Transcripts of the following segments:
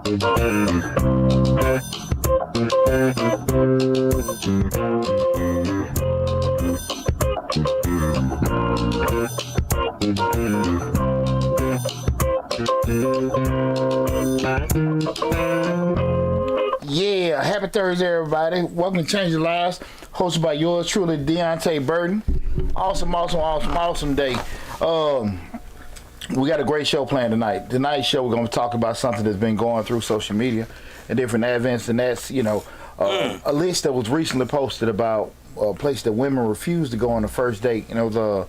Yeah, happy Thursday, everybody. Welcome to Change Your Lives, hosted by yours truly, Deonte Burton. Awesome day. We got a great show planned tonight. Tonight's show, we're going to talk about something that's been going through social media and different events, and that's, a list that was recently posted about a place that women refuse to go on the first date. And it was a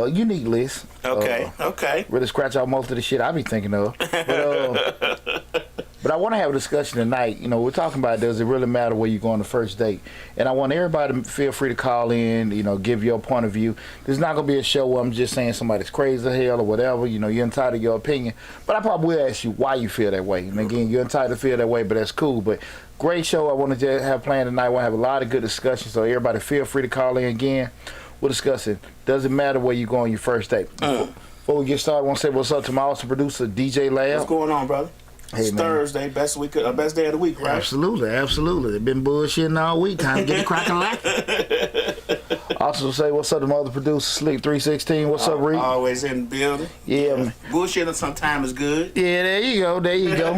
unique list. Okay. Really scratch out most of the shit I be thinking of. But I want to have a discussion tonight. We're talking about, does it really matter where you go on the first date? And I want everybody to feel free to call in, give your point of view. There's not going to be a show where I'm just saying somebody's crazy as hell or whatever. You're entitled to your opinion. But I probably will ask you why you feel that way. And again, you're entitled to feel that way, but that's cool. But great show I want to have planned tonight. I want to have a lot of good discussions. So everybody feel free to call in again. We're discussing, does it matter where you go on your first date? Before we get started, I want to say what's up to my awesome producer, DJ Lab. What's going on, brother? Hey, it's man. Thursday, best day of the week, right? Absolutely. They've been bullshitting all week. Time to get the crack like. Also say what's up to my other producer, Sleep 316. What's up, Reed? Always in the building. Yeah, man. Bullshitting sometimes is good. Yeah, there you go.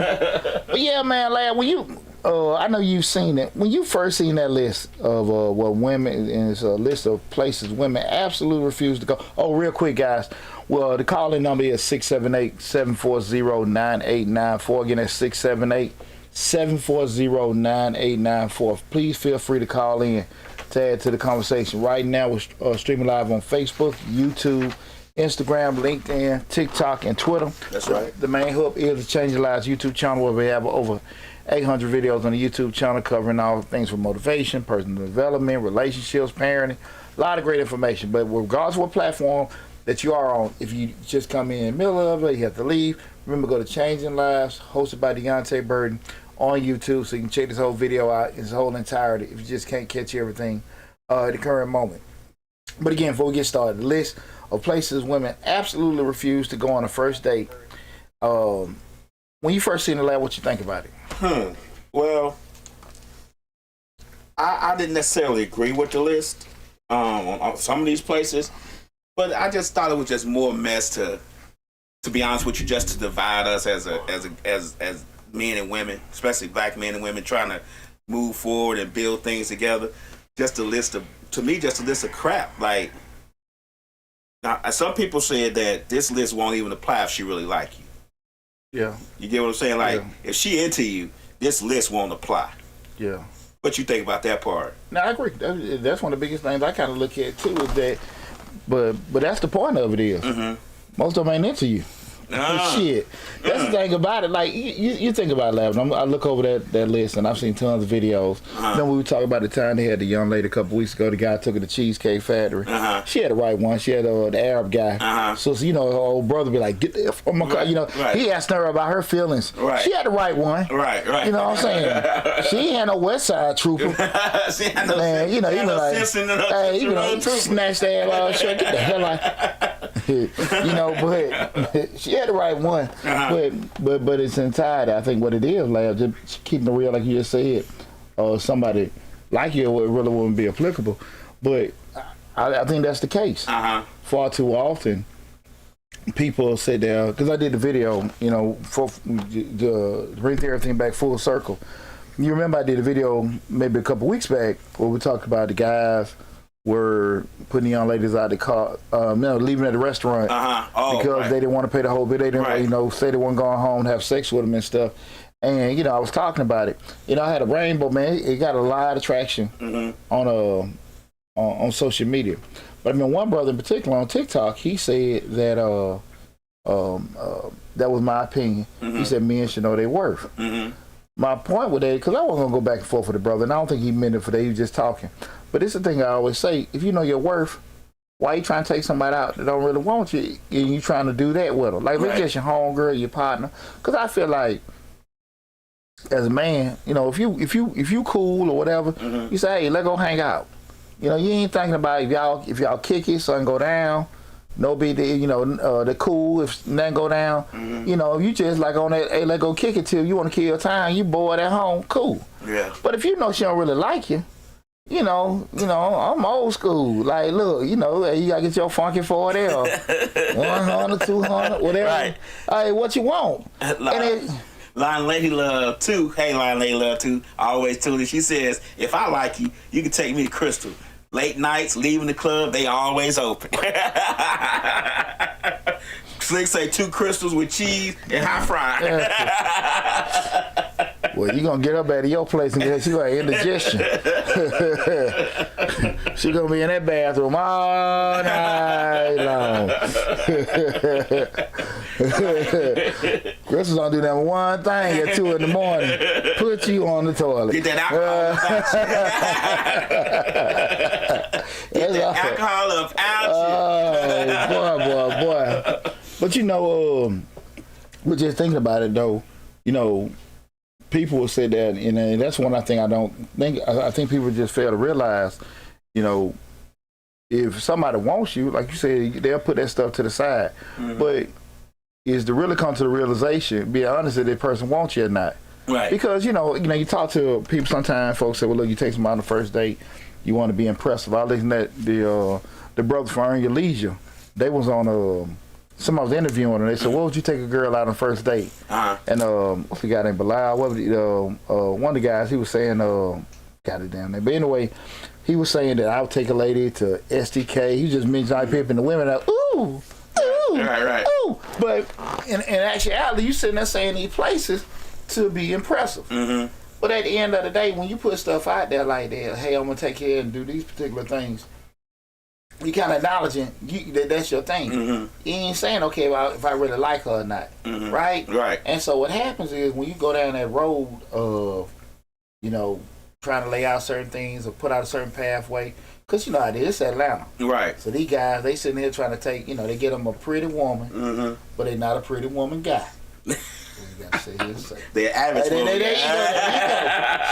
But yeah, man, Lad, when you, I know you've seen it. When you first seen that list of what women, and it's a list of places women absolutely refuse to go. Oh, real quick, guys. Well, the call-in number is 678-740-9894. Again, that's 678-740-9894. Please feel free to call in to add to the conversation. Right now, we're streaming live on Facebook, YouTube, Instagram, LinkedIn, TikTok, and Twitter. That's right. The main hub is the Change Your Lives YouTube channel, where we have over 800 videos on the YouTube channel covering all things from motivation, personal development, relationships, parenting, a lot of great information. But regardless of what platform that you are on, if you just come in the middle of it, you have to leave. Remember, go to Changing Lives, hosted by Deonte Burton on YouTube, so you can check this whole video out in its whole entirety if you just can't catch everything at the current moment. But again, before we get started, the list of places women absolutely refuse to go on a first date. When you first seen the lab, what you think about it? Well, I didn't necessarily agree with the list on some of these places. But I just thought it was just more mess to be honest with you, just to divide us as men and women, especially black men and women trying to move forward and build things together. Just a list of crap. Like, now, some people said that this list won't even apply if she really like you. Yeah. You get what I'm saying? Like, yeah. If she into you, this list won't apply. Yeah. What you think about that part? No, I agree. That's one of the biggest things I kind of look at too, is that. But that's the point of it is. Most of them ain't into you. Shit. That's the thing about it. Like, you think about it, Lavin. I look over that list, and I've seen tons of videos. Then we were talking about the time they had the young lady a couple weeks ago. The guy took her to Cheesecake Factory. She had the right one. She had the Arab guy. So, her old brother be like, get the F from my car. He asked her about her feelings. Right. She had the right one. Right. You know what I'm saying? She ain't had no West Side Trooper. She had no Man, you like, hey, snatch that ass shit, get the hell out. But she had the right one. But it's entirety. I think what it is, like, just keeping it real, like you just said, somebody like you really wouldn't be applicable. But I think that's the case. Far too often, people sit there, because I did the video, to bring everything back full circle. You remember I did a video maybe a couple weeks back where we talked about the guys were putting the young ladies out of the car, leaving at the restaurant because they didn't want to pay the whole bill. They didn't, say they weren't going home and have sex with them and stuff. And I was talking about it. I had a rainbow, man. It got a lot of traction on social media. But one brother in particular on TikTok, he said that that was my opinion. He said men should know their worth. My point with that, because I wasn't gonna go back and forth with the brother, and I don't think he meant it for that. He was just talking. But it's the thing I always say: if you know your worth, why are you trying to take somebody out that don't really want you, and you trying to do that with them? Like, if it's just your homegirl, your partner. Because I feel like, as a man, if you cool or whatever, you say, hey, let's go hang out. You ain't thinking about if y'all kick it, something go down. no big deal, you know, the cool if nothing go down. You know, you just like on that, hey, let's go kick it till you want to kill time, you bored at home, cool. Yeah. But if you know she don't really like you, you know, I'm old school. Like, look, you know, hey, you gotta get your funky 40 or 100, 200, whatever. Right. Hey, what you want? Line Lady Love 2. Hey, Line Lady Love 2. Always tune in. She says, if I like you, you can take me to Crystal. Late nights, leaving the club, they always open. Slick say 2 crystals with cheese and hot fry. Well, you gonna get up out of your place and get you got indigestion. She gonna be in that bathroom all night long. Crystal's gonna do that one thing at 2 in the morning. Put you on the toilet. Get that alcohol up out you. Oh, boy. But you know, but just thinking about it though, you know, people will say that, and that's one thing I don't think. I think people just fail to realize, you know, if somebody wants you, like you said, they'll put that stuff to the side. But is to really come to the realization, be honest, if that person wants you or not. Right. Because you know, you talk to people sometimes. Folks say, well, look, you take somebody on the first date, you want to be impressive. I listened to the brothers from Earn Your Leisure. They was on somebody was interviewing them. They said, "What would you take a girl out on first date?" And what's the guy named Bilal? What was one of the guys? He was saying, got it down there. But anyway, he was saying that I would take a lady to STK. He just mentioned pimping the women out. Ooh, right. Ooh. But in actuality, you sitting there saying these places to be impressive. But at the end of the day, when you put stuff out there like that, hey, I'm gonna take care and do these particular things. You kind of acknowledging that's your thing. You ain't saying, okay, well, if I really like her or not, right? Right. And so what happens is when you go down that road of, you know, trying to lay out certain things or put out a certain pathway, because you know how it is, it's Atlanta. Right. So these guys, they sitting here trying to take, you know, they get them a pretty woman, but they're not a pretty woman guy. They're average woman.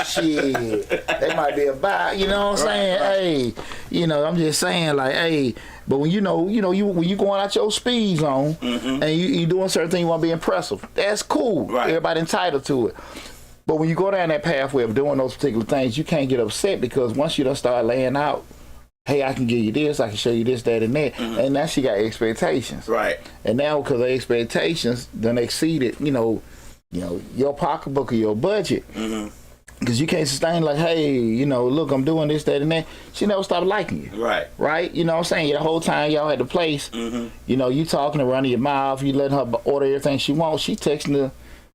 Shit, they might be a buy. You know what I'm saying? Right. Hey, you know, I'm just saying, like, hey. But when you when you going out your speed zone and you doing certain things, you want to be impressive. That's cool. Right. Everybody entitled to it. But when you go down that pathway of doing those particular things, you can't get upset because once you done start laying out, hey, I can give you this, I can show you this, that, and that, and now she got expectations. Right. And now because of expectations done exceeded, you know, your pocketbook or your budget. Because you can't sustain like, hey, you know, look, I'm doing this, that, and that. She never stopped liking you. Right. Right? You know what I'm saying? The whole time y'all at the place, you know, you talking to running your mouth, you letting her order everything she wants. She texting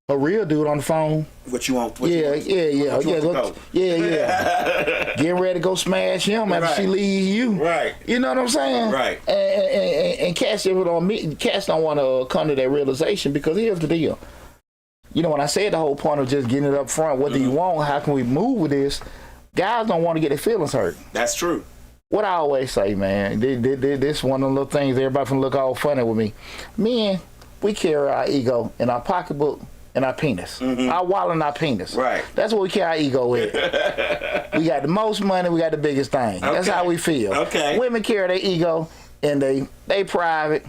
a real dude on the phone. What you want? Yeah. Getting ready to go smash him after she leave you. Right. You know what I'm saying? Right. And cats don't want to come to that realization because here's the deal. You know, when I said the whole point of just getting it up front, what do you want? How can we move with this? Guys don't want to get their feelings hurt. That's true. What I always say, man, this one of the little things everybody can look all funny with me. Men, we carry our ego in our pocketbook and our penis. Our wallet and our penis. Right. That's what we carry our ego with. We got the most money, we got the biggest thing. Okay. That's how we feel. Okay. Women carry their ego and they private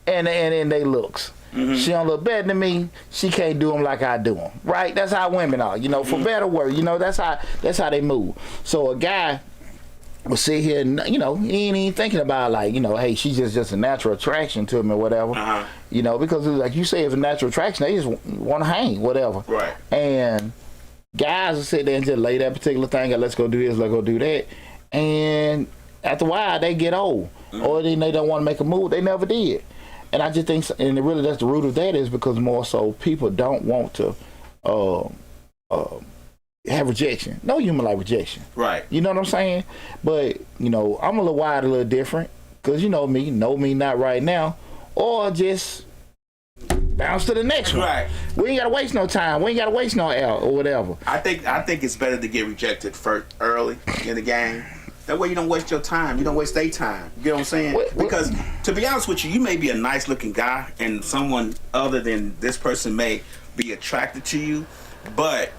and they looks. She don't look better than me. She can't do them like I do them. Right? That's how women are. You know, for better or worse. You know, that's how they move. So a guy will sit here and, you know, he ain't even thinking about like, you know, hey, she's just a natural attraction to him or whatever. You know, because like you say, if a natural attraction, they just want to hang, whatever. Right. And guys will sit there and just lay that particular thing out. Let's go do this. Let's go do that. And after a while, they get old, or then they don't want to make a move. They never did. And I just think, and really that's the root of that is because more so people don't want to have rejection. No human like rejection. Right. You know what I'm saying? But, you know, I'm a little wild, a little different because you know me not right now, or just bounce to the next one. Right. We ain't got to waste no time. We ain't got to waste no L or whatever. I think it's better to get rejected first early in the game. That way you don't waste your time. You don't waste their time. You get what I'm saying? Because to be honest with you, you may be a nice looking guy and someone other than this person may be attracted to you, but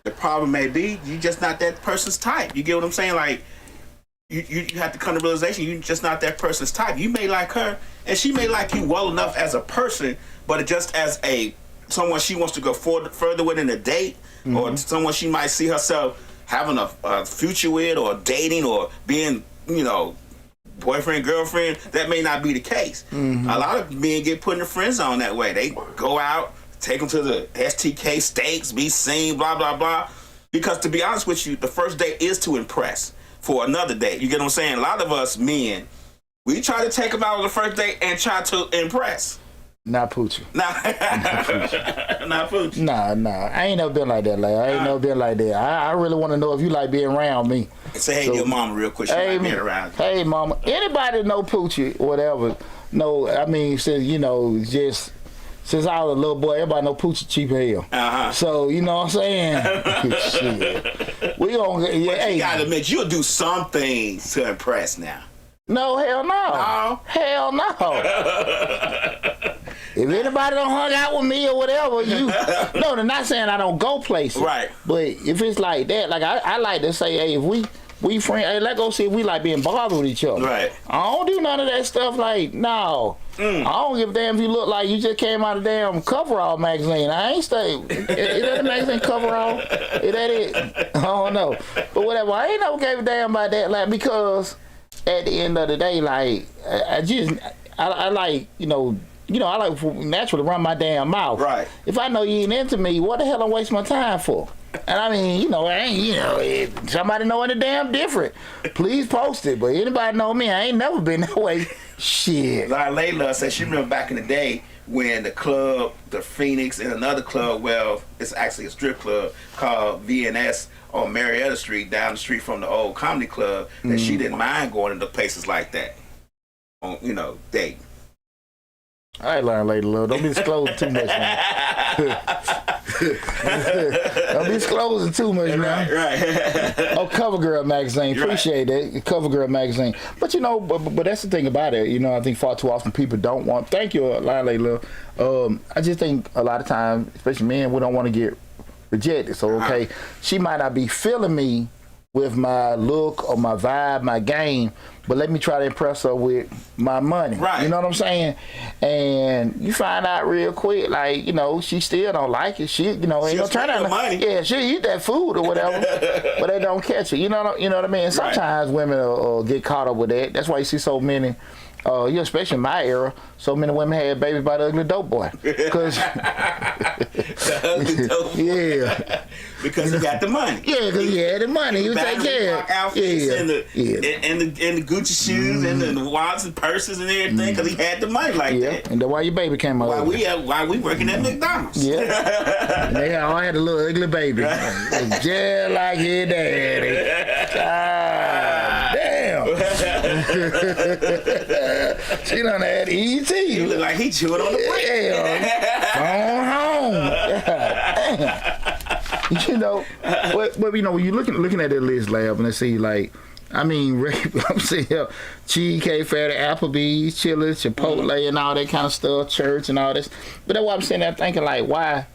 the problem may be you just not that person's type. You get what I'm saying? Like you have to come to realization you're just not that person's type. You may like her, and she may like you well enough as a person, but just as someone she wants to go further with in a date, or someone she might see herself having a future with, or dating, or being, boyfriend, girlfriend. That may not be the case. A lot of men get put in the friend zone that way. They go out, take them to the STK steaks, be seen, blah, blah, blah. Because to be honest with you, the first date is to impress for another date. You get what I'm saying? A lot of us men, we try to take them out on the first date and try to impress. Not Poochie. Not Poochie. Nah. I ain't never been like that, like. I ain't never been like that. I really want to know if you like being around me. Say hey to your mama real quick. She like being around you. Hey, mama. Anybody know Poochie, whatever. No, I mean, since, just... Since I was a little boy, everybody know Poochie cheap as hell. So, you know what I'm saying? Shit. We gonna... You gotta admit, you'll do some things to impress now. No, hell no. No? Hell no. If anybody don't hung out with me or whatever, no, they're not saying I don't go places. Right. But if it's like that, like I like to say, hey, if we friends, hey, let's go see if we like being bothered with each other. Right. I don't do none of that stuff. Like, no. I don't give a damn if you look like you just came out of damn Coverall magazine. I ain't stay. Is that the magazine Coverall? Is that it? I don't know. But whatever. I ain't never gave a damn about that, like, because at the end of the day, like, I like, I like naturally run my damn mouth. Right. If I know you ain't into me, what the hell I'm wasting my time for? And I mean, I ain't, somebody know any damn different, please post it. But anybody know me, I ain't never been that way. Shit. Like Layla said, she remember back in the day when the club, the Phoenix, and another club, well, it's actually a strip club called VNS on Marietta Street, down the street from the old comedy club, that she didn't mind going into places like that. On, date. I ain't learned later, love. Don't be disclosing too much now. Don't be disclosing too much now. Right. Oh, Cover Girl magazine. Appreciate that. Cover Girl magazine. But but that's the thing about it. I think far too often people don't want. Thank you, Lyle Love. I just think a lot of times, especially men, we don't want to get rejected. So okay, she might not be feeling me with my look or my vibe, my game, but let me try to impress her with my money. Right. You know what I'm saying? And you find out real quick, like, she still don't like it. She, ain't gonna turn out money. Yeah, she'll eat that food or whatever, but they don't catch it. You know what I mean? Sometimes women get caught up with that. That's why you see so many, especially in my era, so many women had babies by the ugly dope boy. Cause the ugly dope boy. Yeah. Because he got the money. Yeah, because he had the money. He was taking care of outfits and the Gucci shoes and the wallets and purses and everything because he had the money like that. And that's why your baby came out. Why we working at McDonald's. Yeah. And they all had a little ugly baby. Just like your daddy. God damn. She done had E.T. He look like he chewing on the brick. Phone home. But when you're looking at that list, Lab, and let's see, like, I mean, I'm saying Cheesecake Factory, Applebee's, Chili's, Chipotle, and all that kind of stuff, church and all this. But that's why I'm sitting there thinking, like, why,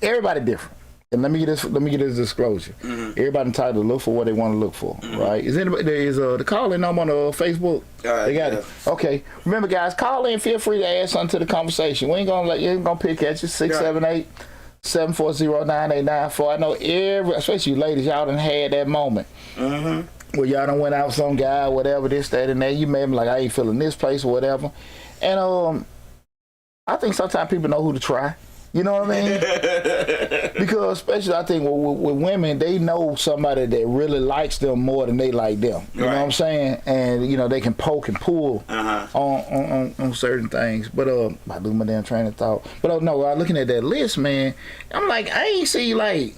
everybody different. And let me get this disclosure. Everybody entitled to look for what they want to look for, right? Is the call in number on Facebook? They got it. Okay. Remember, guys, call in. Feel free to add something to the conversation. We ain't gonna pick at you. 678-740-9894. I know especially you ladies, y'all done had that moment where y'all done went out with some guy, whatever, this, that, and that. You made me like, I ain't feeling this place or whatever. And I think sometimes people know who to try. You know what I mean? Because especially I think with women, they know somebody that really likes them more than they like them. You know what I'm saying? And they can poke and pull on certain things. But I lose my damn train of thought. But no, looking at that list, man, I'm like, I ain't see like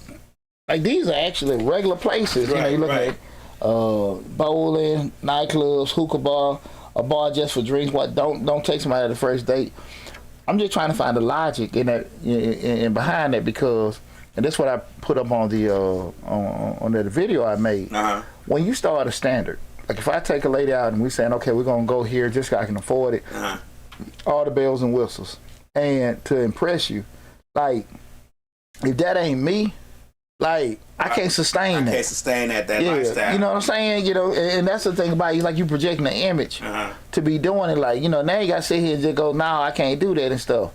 these are actually regular places. You look at bowling, nightclubs, hookah bar, a bar just for drinks. What? Don't take somebody to the first date. I'm just trying to find the logic in that, in behind that, because, and that's what I put up on the on that video I made. When you start a standard, like if I take a lady out and we saying, okay, we're gonna go here just so I can afford it, all the bells and whistles, and to impress you, like if that ain't me, Like, I can't sustain that. I can't sustain that lifestyle. You know what I'm saying? You know, and that's the thing about you, like you projecting the image to be doing it. Like, you know, now you got to sit here and just go, no, I can't do that and stuff.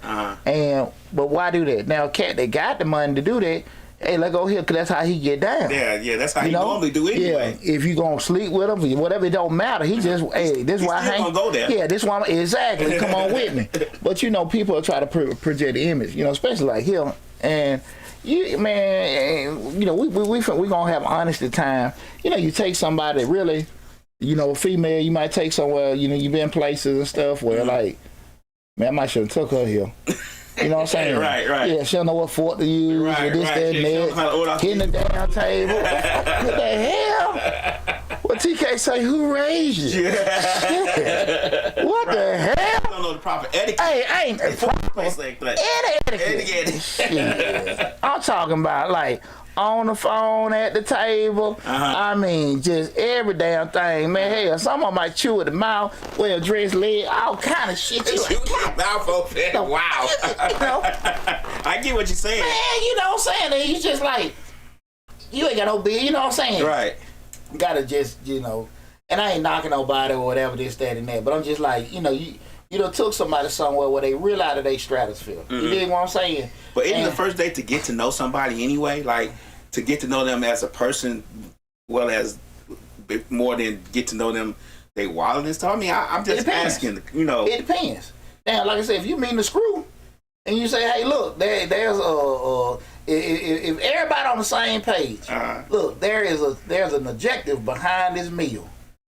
But why do that? Now, cat, they got the money to do that. Hey, let's go here, because that's how he get down. Yeah, that's how he normally do anyway. Yeah, if you going to sleep with him, whatever, it don't matter. He just, hey, this is why I hang. Gonna go there. Yeah, this why exactly, come on with me. But, you know, people try to project the image, you know, especially like him. And, you know, we gonna have honesty time. You know, you take somebody really, you know, a female, you might take somewhere, you know, you been places and stuff where like, man, I might should have took her here. You know what I'm saying? Right. Yeah, she don't know what fork to use, or this, that, and that. Hitting the damn table. What the hell? What TK say? Who raised you? Yeah. What the hell? I don't know the proper etiquette. Hey, ain't proper etiquette. Shit. I'm talking about like on the phone at the table. I mean, just every damn thing, man. Hell, someone might chew at the mouth, wear a dress leg, all kind of shit. You like, mouth open. Wow. You know, I get what you're saying. Man, you know what I'm saying? He's just like, you ain't got no bill. You know what I'm saying? Right. You gotta just, you know, and I ain't knocking nobody or whatever, this, that, and that. But I'm just like, you know, you done took somebody somewhere where they real out of their stratosphere. You dig what I'm saying? But isn't the first date to get to know somebody anyway? Like, to get to know them as a person, well as more than get to know them, they wallet and stuff. I mean, I'm just asking, you know. It depends. Now, like I said, if you mean the screw, and you say, hey, look, there's if everybody on the same page, look, there's an objective behind this meal.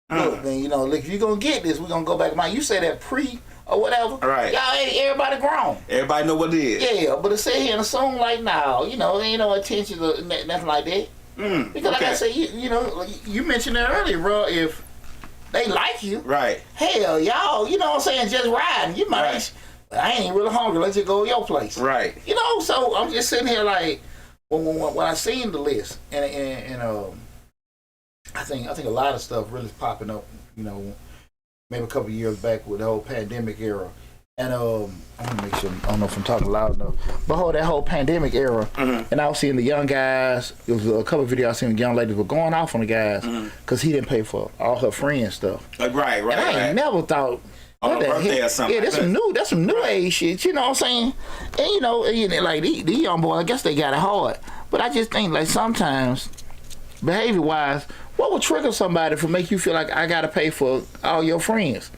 Look, man, you know, look, if you're gonna get this, we're gonna go back to mine. You say that pre or whatever. Right. Y'all ain't everybody grown. Everybody know what it is. Yeah, but to sit here and assume like, now, you know, there ain't no attention or nothing like that. Because like I said, you know, you mentioned that earlier, bro. If they like you, right? Hell, y'all, you know what I'm saying, just riding. You might. Right. I ain't really hungry. Let's just go to your place. Right. You know, so I'm just sitting here like, when I seen the list, and I think a lot of stuff really popping up. You know, maybe a couple of years back with the whole pandemic era, and I want to make sure I don't know if I'm talking loud enough, but that whole pandemic era, and I was seeing the young guys. It was a couple of videos I seen the young ladies were going off on the guys because he didn't pay for all her friends stuff. Right. And I ain't never thought. On a birthday or something. Yeah, that's some new age shit. You know what I'm saying? And you know, like these young boys, I guess they got it hard. But I just think like sometimes, behavior wise, what would trigger somebody to make you feel like I gotta pay for all your friends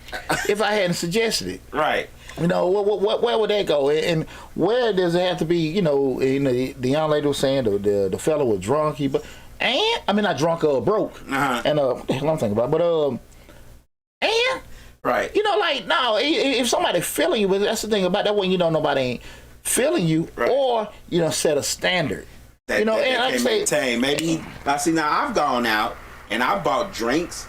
if I hadn't suggested it? Right. You know, where would that go? And where does it have to be? You know, the young lady was saying the fella was drunk. Not drunk or broke. And what the hell I'm thinking about? But right. You know, like, no, if somebody feeling you, but that's the thing about that when you know nobody ain't feeling you, right. Or, you know, set a standard. That, you know, that and like I say, maintain. Maybe, now I've gone out and I bought drinks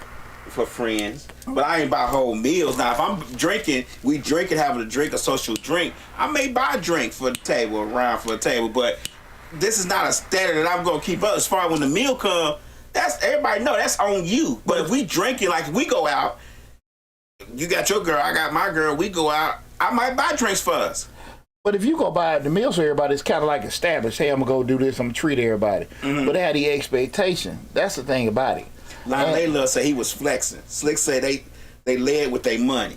for friends, but I ain't buy whole meals. Now, if I'm drinking, we drinking, having a drink, a social drink, I may buy a drink for the table, around for the table, but this is not a standard that I'm going to keep up. As far as when the meal comes, that's, everybody know, that's on you. But if we drinking, like we go out, you got your girl, I got my girl, we go out, I might buy drinks for us. But if you go buy the meals for everybody, it's kind of like established. Hey, I'm going to go do this, I'm going to treat everybody. But they had the expectation. That's the thing about it. They love say he was flexing. Slick said they led with their money.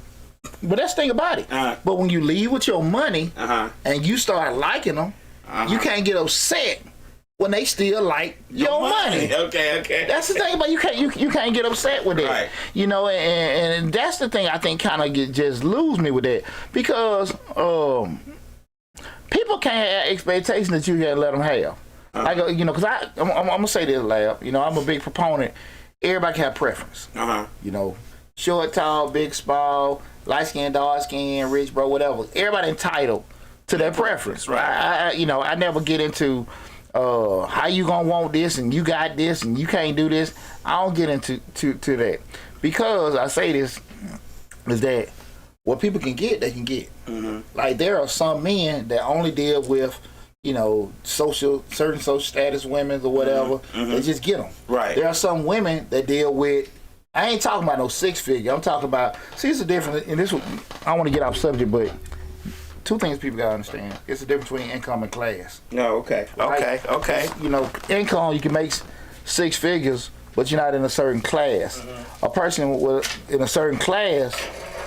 But that's the thing about it. But when you leave with your money and you start liking them, you can't get upset when they still like your money. Okay. That's the thing about you can't get upset with it. Right. You know, and that's the thing I think kind of just lose me with that, because people can't have expectations that you gotta let them have. Like, you know, because I'm gonna say this, Lab. You know, I'm a big proponent. Everybody can have preference. You know, short, tall, big, small, light skin, dark skin, rich, bro, whatever. Everybody entitled to their preference. Right. I never get into how you gonna want this and you got this and you can't do this. I don't get into to that, because I say this is that what people can get, they can get. Like, there are some men that only deal with, you know, certain social status women or whatever. They just get them. Right. There are some women that deal with, I ain't talking about no 6-figure. I'm talking about, see, it's a different, and this, I don't want to get off subject, but two things people gotta understand. It's the difference between income and class. No, okay. Right? Okay. You know, income, you can make 6 figures, but you're not in a certain class. A person in a certain class,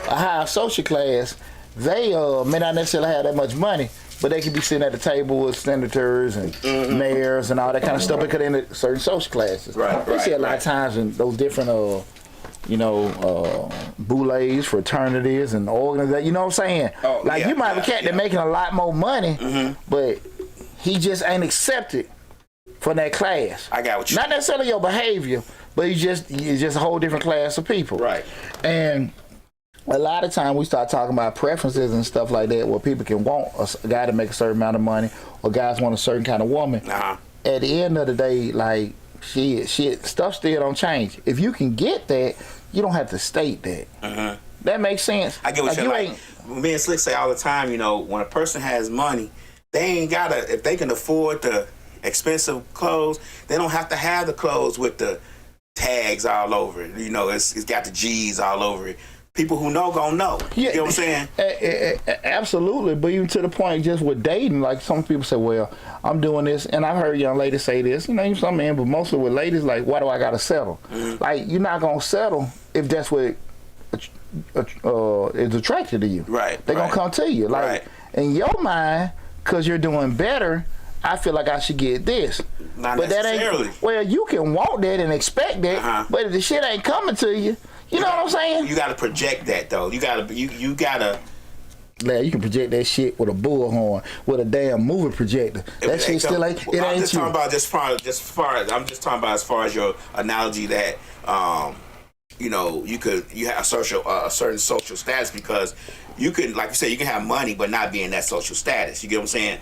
a higher social class, they may not necessarily have that much money, but they could be sitting at the table with senators and mayors and all that kind of stuff because they're in certain social classes. You see a lot of times in those different, boulets, fraternities, and organizations. You know what I'm saying? Oh, like you might have a cat that making a lot more money, but he just ain't accepted for that class. I got what you. Not necessarily your behavior, but you just a whole different class of people. Right. And a lot of time we start talking about preferences and stuff like that, where people can want a guy to make a certain amount of money, or guys want a certain kind of woman. At the end of the day, like shit, stuff still don't change. If you can get that, you don't have to state that. That makes sense. I get what you're like. Me and Slick say all the time, you know, when a person has money, they ain't gotta, if they can afford the expensive clothes, they don't have to have the clothes with the tags all over it. You know, it's got the G's all over it. People who know gonna know. You know what I'm saying? Absolutely, but even to the point just with dating, like some people say, well, I'm doing this, and I've heard young ladies say this, you know, even some men, but mostly with ladies, like, why do I gotta settle? Like, you're not gonna settle if that's what is attracted to you. They're gonna come to you. Like, in your mind, because you're doing better, I feel like I should get this. Not but necessarily. That ain't, well, you can want that and expect that, but if the shit ain't coming to you, you know what I'm saying? You gotta project that though. You gotta. Man, you can project that shit with a bullhorn, with a damn movie projector. That shit still ain't. It I'm ain't just you. talking about I'm just talking about as far as your analogy that you know, you have a certain social status, because you could, like you said, you can have money but not be in that social status. You get what I'm saying?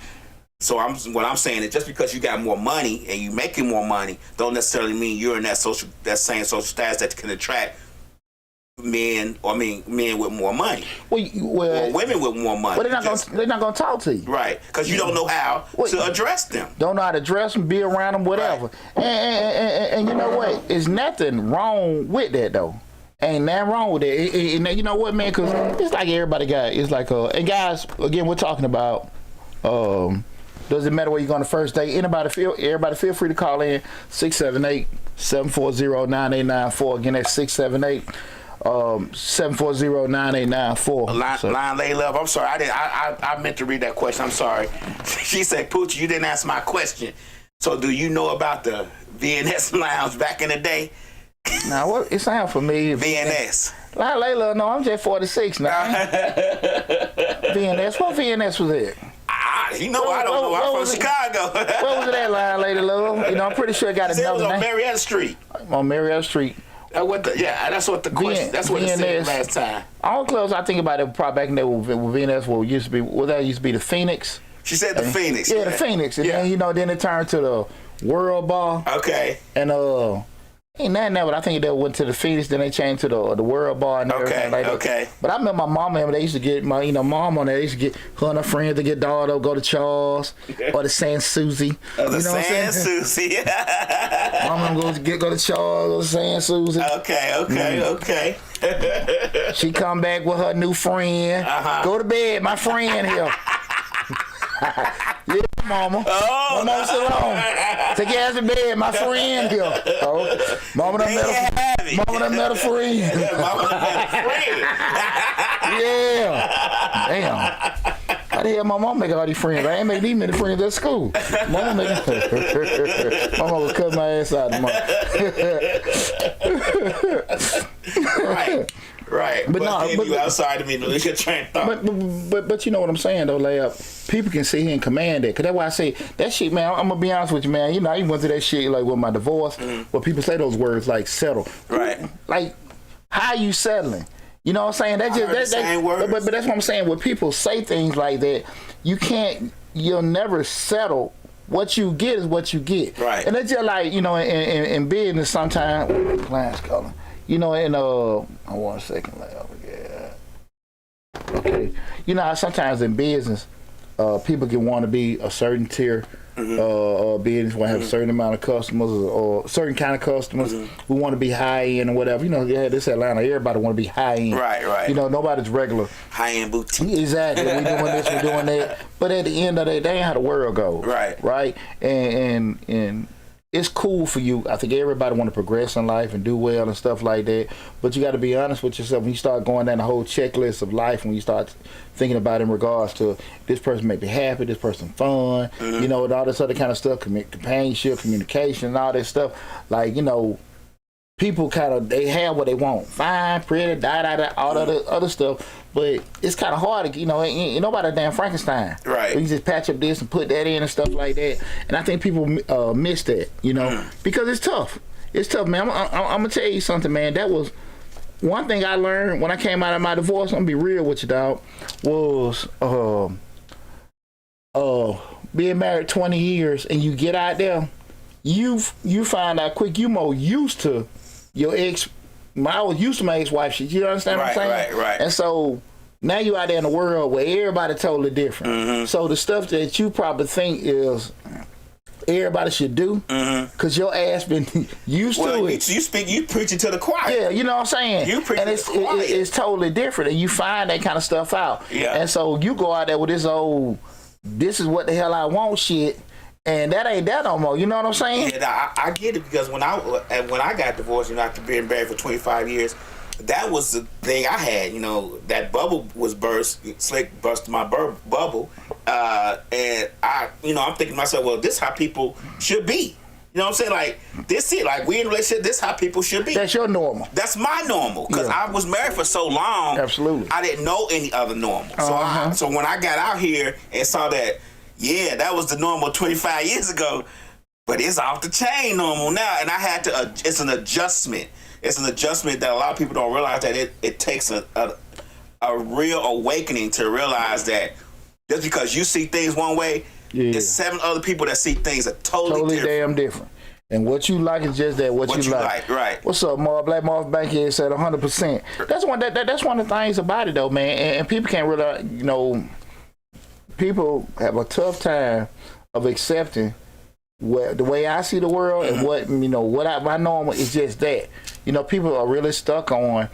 So what I'm saying is, just because you got more money and you making more money, don't necessarily mean you're in that same social status that can attract men with more money, or women with more money. But they're not gonna talk to you, right? Because you don't know how to address them. Don't know how to address them, be around them, whatever. Right. And you know what? There's nothing wrong with that though. Ain't nothing wrong with that. And you know what, man? Because it's like everybody got. It's like and guys, again, we're talking about. Does it matter where you're going to first date? Everybody feel free to call in 678-740-9894. Again, that's 678-740-9894. Line lay love. I'm sorry, I meant to read that question. I'm sorry. She said, Pooch, you didn't answer my question. So do you know about the VNS lounge back in the day? Now, what it sounds familiar. VNS. Line lay love. No, I'm just 46 now. VNS. What VNS was it? You know, I don't know. I'm from Chicago. What was it at, Line Lady Love? You know, I'm pretty sure it got another name. It was on Marietta Street. On Marietta Street. That's what the question. That's what it said last time. All clubs I think about it probably back in there with VNS, what used to be, that used to be the Phoenix. She said the Phoenix. Yeah, the Phoenix. And then, you know, then it turned to the World Bar. Okay. And ain't nothing there, but I think they went to the Phoenix, then they changed to the World Bar and everything like that. Okay. But I remember my mom and they used to get mom on there. They used to get her and her friends to get Dardo, go to Charles or the San Susie. Oh, the San Susie. Mom go to Charles or San Susie. Okay. She come back with her new friend. Go to bed, my friend here. Yeah, mama. Oh, Mama sit on. Take your ass to bed, my friend here. Oh, mama done met a friend. Mama done met a friend. Yeah. Damn. How the hell my mom make all these friends? I ain't make these many friends at school. Mama was cut my ass out. Right. But you outside of me to look at train thought. But you know what I'm saying though, layup. People can sit here and command that. Cause that's why I say that shit, man. I'm gonna be honest with you, man. You know, I even went through that shit like with my divorce, where people say those words like settle. Right. Like, how you settling? You know what I'm saying? But that's what I'm saying. When people say things like that, you'll never settle. What you get is what you get. Right. And it's just like, you know, in business sometimes, clients calling. You know, in I want a second layout again. Okay. You know how sometimes in business, people can want to be a certain tier business. Want to have a certain amount of customers or certain kind of customers. We want to be high end or whatever. You know, yeah, this Atlanta. Everybody want to be high end. Right. You know, nobody's regular. High end boutique. Exactly. We doing this, we doing that. But at the end of the day, that ain't how the world goes. Right. And it's cool for you. I think everybody want to progress in life and do well and stuff like that. But you got to be honest with yourself. When you start going down the whole checklist of life, when you start thinking about it in regards to this person make me happy, this person fun, you know, and all this other kind of stuff, companionship, communication, and all this stuff. Like, you know, people kind of, they have what they want. Fine, pretty, all the other stuff. But it's kind of hard to, you know, ain't nobody damn Frankenstein. Right. You just patch up this and put that in and stuff like that. And I think people miss that, you know, because it's tough. It's tough, man. I'm going to tell you something, man. That was one thing I learned when I came out of my divorce. I'm going to be real with you, dog, was being married 20 years and you get out there, you find out quick you more used to your ex. I was used to my ex-wife shit. You understand what I'm saying? Right. And so now you out there in the world where everybody totally different. So the stuff that you probably think is everybody should do, because your ass been used to it. You preaching to the choir. Yeah, you know what I'm saying? You preaching and to the choir. it's totally different, and you find that kind of stuff out. Yeah. And so you go out there with this old, this is what the hell I want shit. And that ain't that no more. You know what I'm saying? Yeah, I get it, because when I got divorced, you know, after being married for 25 years, that was the thing I had. You know, that bubble was burst. Slick busted my bubble, and I'm thinking to myself, well, this is how people should be. You know what I'm saying? Like, this is like, we in a relationship, this is how people should be. That's your normal. That's my normal, because I was married for so long. Absolutely. I didn't know any other normal. So when I got out here and saw that, yeah, that was the normal 25 years ago, but it's off the chain normal now. And I had to, it's an adjustment. It's an adjustment that a lot of people don't realize, that it takes a real awakening to realize that just because you see things one way, there's 7 other people that see things totally different. Damn different. And what you like is just that, what you like. Right. What's up, Marv? Black Marv Bankhead said 100%. That's one of the things about it, though, man. And people can't really, you know, people have a tough time of accepting the way I see the world and what, you know, my normal is just that. You know, people are really stuck on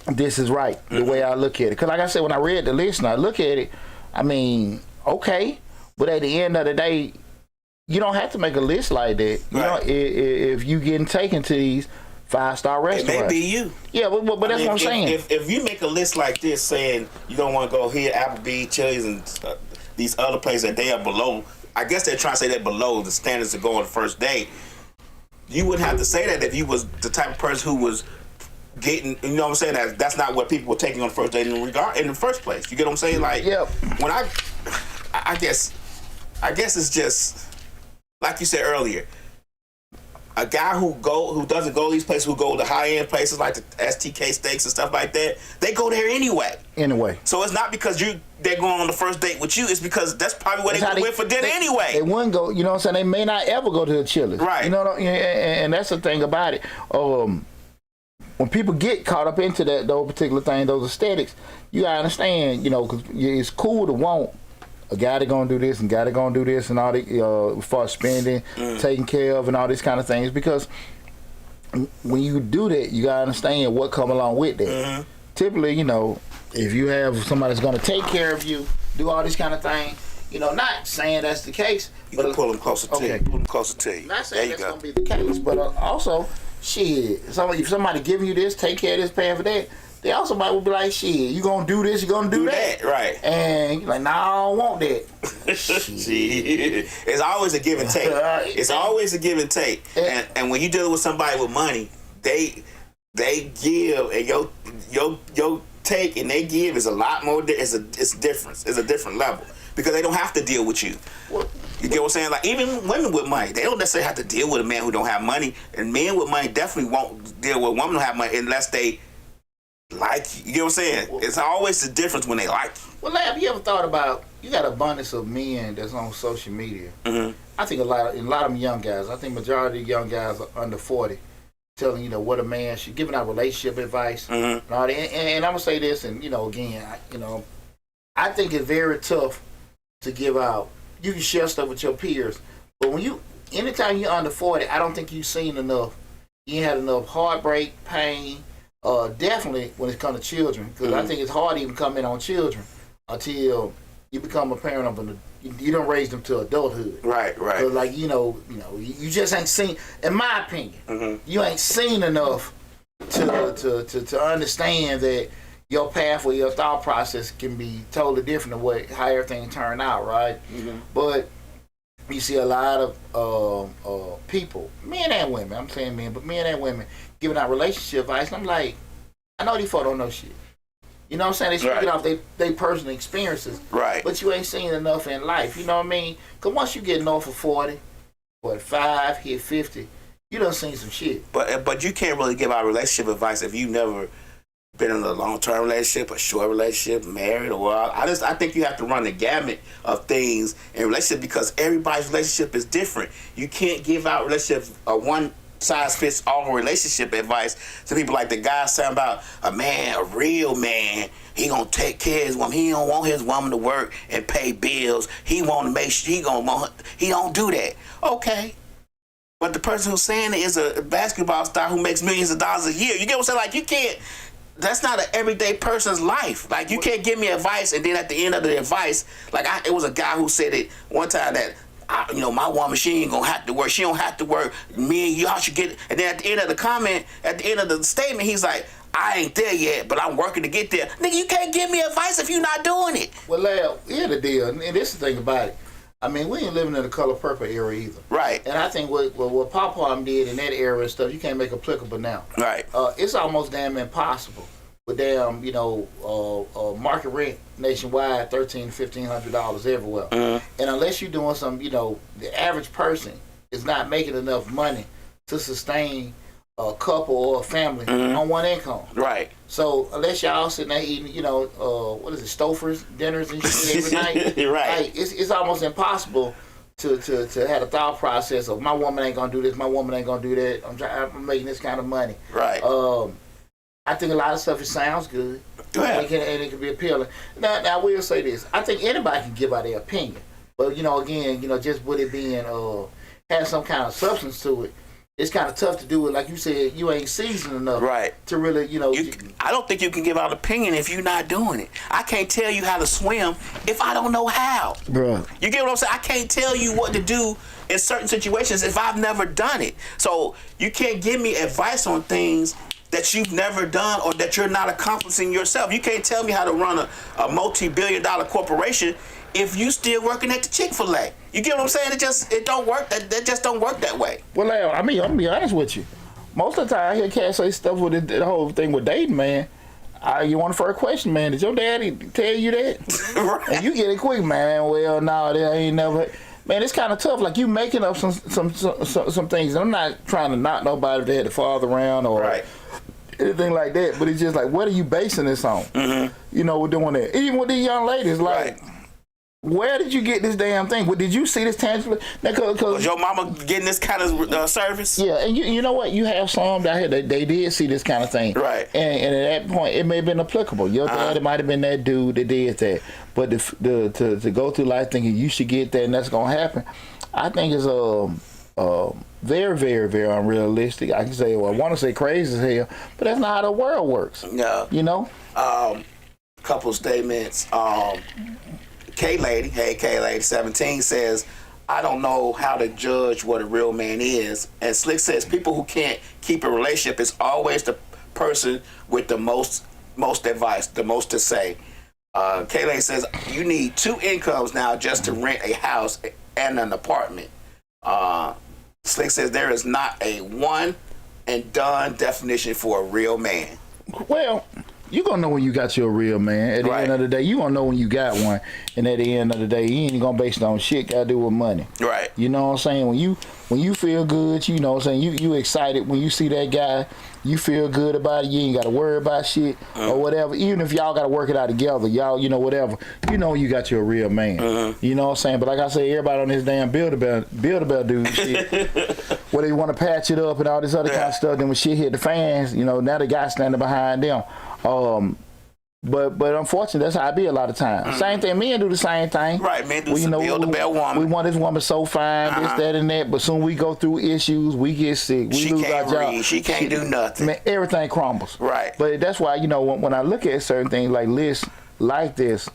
this is right, the way I look at it. Because like I said, when I read the list and I look at it, I mean, okay, but at the end of the day, you don't have to make a list like that. You know, if you getting taken to these 5-star restaurants. It may be you. Yeah, but that's what I'm saying. If you make a list like this saying you don't want to go here, Applebee's, Chili's, and these other places that they are below, I guess they're trying to say they're below the standards to go on the first date. You wouldn't have to say that if you was the type of person who was getting, you know what I'm saying, that's not what people were taking on the first date in the first place. You get what I'm saying? Like, when I guess it's just like you said earlier. A guy who doesn't go to these places, who go to high end places like the STK steaks and stuff like that, they go there anyway. So it's not because they're going on the first date with you. It's because that's probably where they went for dinner anyway. They wouldn't go. You know what I'm saying? They may not ever go to the Chili's. Right. You know, and that's the thing about it. When people get caught up into those particular things, those aesthetics, you gotta understand. You know, because it's cool to want a guy that gonna do this and guy that gonna do this and all the as far as spending, taking care of, and all these kind of things. Because when you do that, you gotta understand what come along with that. Typically, you know, if you have somebody that's gonna take care of you, do all these kind of things, you know, not saying that's the case. You can pull them closer to you. Pull them closer to you. Not saying that's gonna be the case, but also, shit, if somebody giving you this, take care of this, paying for that, they also might be like, shit, you gonna do this, you gonna do that. Right. And you're like, nah, I don't want that. Shit. It's always a give and take. It's always a give and take. And when you deal with somebody with money, they give, and your take and they give is a lot more. It's different. It's a different level, because they don't have to deal with you. You get what I'm saying? Like, even women with money, they don't necessarily have to deal with a man who don't have money. And men with money definitely won't deal with a woman who have money unless they like you. You get what I'm saying? It's always the difference when they like you. Well, Lab, you ever thought about, you got an abundance of men that's on social media. I think a lot of them young guys. I think majority of young guys are under 40, telling, you know, what a man should, giving out relationship advice. And all that. And I'm gonna say this, and you know, again, I think it's very tough to give out, you can share stuff with your peers. But when anytime you're under 40, I don't think you've seen enough. You ain't had enough heartbreak, pain. Definitely when it comes to children, because I think it's hard to even come in on children until you become a parent of you don't raise them to adulthood. Right. Like you just ain't seen. In my opinion, you ain't seen enough to understand that your pathway, your thought process can be totally different than how everything turned out, right? But you see a lot of people, men and women, I'm saying men, but men and women, giving out relationship advice, and I'm like, I know these folks don't know shit. You know what I'm saying? They speaking off they personal experiences. Right. But you ain't seen enough in life, you know what I mean? Because once you get north of 40, 45, hit 50, you done seen some shit. But you can't really give out relationship advice if you never been in a long-term relationship, a short relationship, married, or I think you have to run the gamut of things in relationship because everybody's relationship is different. You can't give out relationship one size fits all relationship advice to people like the guy saying about a real man. He gonna take care of his woman. He don't want his woman to work and pay bills. He want to make sure he don't do that. Okay. But the person who's saying it is a basketball star who makes millions of dollars a year. You get what I'm saying? Like, you can't. That's not an everyday person's life. Like, you can't give me advice and then at the end of the advice, like it was a guy who said it one time that, my woman, she ain't gonna have to work. She don't have to work. Me and y'all should get. And then at the end of the comment, at the end of the statement, he's like, I ain't there yet, but I'm working to get there. Nigga, you can't give me advice if you're not doing it. Well, Lal, here's the deal, and this is the thing about it. I mean, we ain't living in the color purple era either. Right. And I think what Papa did in that era and stuff, you can't make applicable now. Right. It's almost damn impossible. With damn, market rent nationwide, $1,300 to $1,500 everywhere. And unless you're doing some, the average person is not making enough money to sustain a couple or a family on one income. Right. So unless y'all sitting there eating, Stouffer's dinners and shit every night, right? Like, it's almost impossible to have a thought process of my woman ain't gonna do this, my woman ain't gonna do that. I'm making this kind of money. Right. I think a lot of stuff it sounds good, and it can be appealing. Now I will say this: I think anybody can give out their opinion, but just with it being have some kind of substance to it. It's kind of tough to do it, like you said. You ain't seasoned enough, right? To really, I don't think you can give out opinion if you're not doing it. I can't tell you how to swim if I don't know how, bro. You get what I'm saying? I can't tell you what to do in certain situations if I've never done it. So you can't give me advice on things that you've never done or that you're not accomplishing yourself. You can't tell me how to run a multi-billion-dollar corporation if you still working at the Chick-fil-A. You get what I'm saying? It don't work. That just don't work that way. Well, I'm gonna be honest with you. Most of the time, I hear cats say stuff with the whole thing with dating, man. You want a first question, man? Did your daddy tell you that? Right. And you get it quick, man. Well, no, that ain't never. Man, it's kind of tough. Like, you making up some things. I'm not trying to knock nobody if they had the father around or anything like that. But it's just like, what are you basing this on? We're doing that. Even with these young ladies, like. Right. Where did you get this damn thing? Did you see this tangibly? Was your mama getting this kind of service? Yeah, and you know what? You have some out here that they did see this kind of thing. Right. And at that point, it may have been applicable. Your daddy might have been that dude that did that. But to go through life thinking you should get that and that's going to happen, I think is very, very, very unrealistic. I can say, I want to say crazy as hell, but that's not how the world works. No. Couple statements. K-Lady, hey K-Lady 17 says, I don't know how to judge what a real man is. And Slick says, people who can't keep a relationship is always the person with the most advice, the most to say. K-Lady says, you need 2 incomes now just to rent a house and an apartment. Slick says, there is not a one and done definition for a real man. Well, you gonna know when you got your real man. At the end of the day, you gonna know when you got one. And at the end of the day, you ain't gonna base it on shit gotta do with money. Right. You know what I'm saying? When you feel good, you know what I'm saying, you excited when you see that guy, you feel good about it, you ain't gotta worry about shit or whatever. Even if y'all gotta work it out together, y'all, whatever, you got your real man. You know what I'm saying? But like I say, everybody on this damn Build-A-Bear dude shit, where they wanna patch it up and all this other kind of stuff, then when shit hit the fans, now the guy standing behind them. But unfortunately, that's how I be a lot of times. Same thing, men do the same thing. Right, men do Well, build a better woman. We want this woman so fine, this, that, and that. But soon we go through issues, we get sick, we She lose can't our job. read. She can't do nothing. Man, everything crumbles. Right. But that's why, when I look at certain things like lists like this,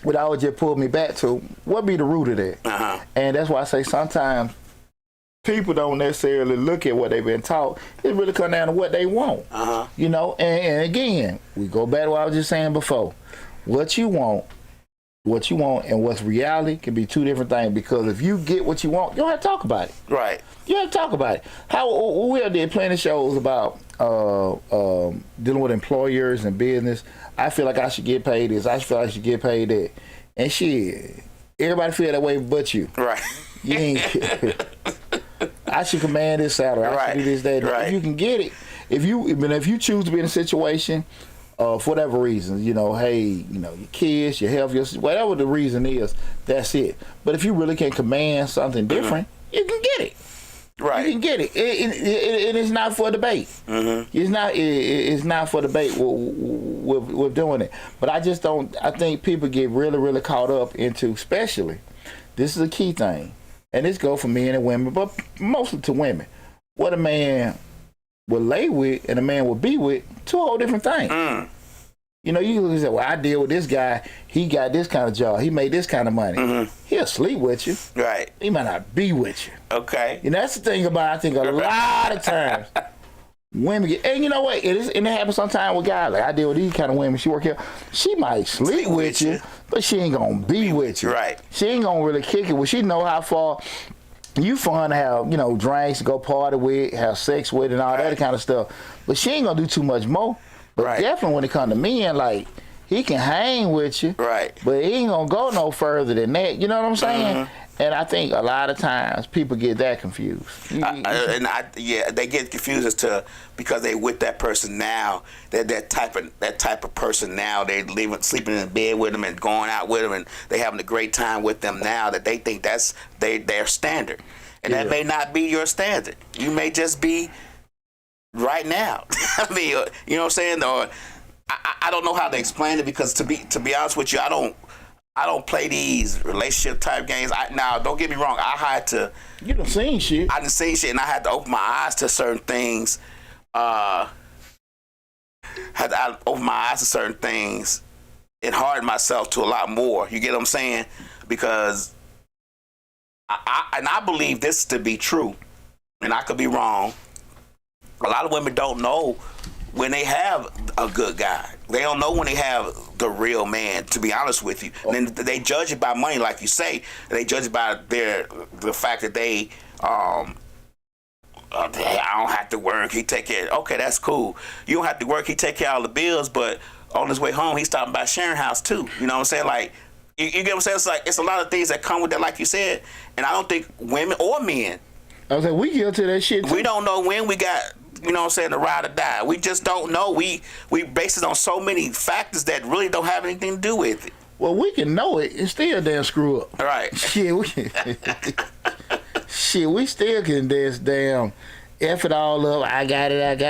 what I would just pull me back to, what be the root of that? And that's why I say sometimes people don't necessarily look at what they've been taught. It really comes down to what they want. And again, we go back to what I was just saying before. What you want and what's reality can be two different things, because if you get what you want, you don't have to talk about it. Right. You have to talk about it. We did plenty of shows about dealing with employers and business. I feel like I should get paid this. I feel like I should get paid that. And shit, everybody feel that way but you. Right. You ain't. I should command this salary. I should do this, that. Right. If you can get it, if you choose to be in a situation, for whatever reason, hey, your kids, your health, whatever the reason is, that's it. But if you really can command something different, you can get it. Right. You can get it. It is not for debate. It's not for debate with doing it. But I just don't. I think people get really, really caught up into, especially, this is a key thing, and this goes for men and women, but mostly to women. What a man will lay with and a man will be with, two whole different things. You can say, well, I deal with this guy. He got this kind of job. He made this kind of money. He'll sleep with you. Right. He might not be with you. Okay. That's the thing about, I think, a lot of times women get, and you know what? It happens sometimes with guys. Like, I deal with these kind of women. She work here. She might sleep with you, but she ain't gonna be with you. Right. She ain't gonna really kick it. Well, she know how far you fun to have, drinks, go party with, have sex with, and all that kind of stuff. But she ain't gonna do too much more. But definitely when it comes to men, like, he can hang with you, but he ain't gonna go no further than that. You know what I'm saying? And I think a lot of times people get that confused. They get confused as to, because they with that person now, that type of person now, they sleeping in bed with them and going out with them, and they having a great time with them now, that they think that's their standard, and that may not be your standard. You may just be right now. I mean, you know what I'm saying? Or I don't know how to explain it, because to be honest with you, I don't play these relationship type games. Now, don't get me wrong. I had to. You done seen shit. I done seen shit, and I had to open my eyes to certain things. Had to open my eyes to certain things and harden myself to a lot more. You get what I'm saying? Because I believe this to be true, and I could be wrong. A lot of women don't know when they have a good guy. They don't know when they have the real man, to be honest with you. And then they judge it by money, like you say. They judge it by the fact that they I don't have to work, he take care. Okay, that's cool. You don't have to work, he take care of all the bills, but on his way home, he's stopping by sharing house too. You know what I'm saying? Like, you get what I'm saying? It's like, it's a lot of things that come with that, like you said. And I don't think women or men, I was like, we guilty of that shit too. We don't know when we got, you know what I'm saying, the ride or die. We just don't know. We base it on so many factors that really don't have anything to do with it. Well, we can know it and still damn screw up. Right. Shit, we still can damn F it all up. I got it.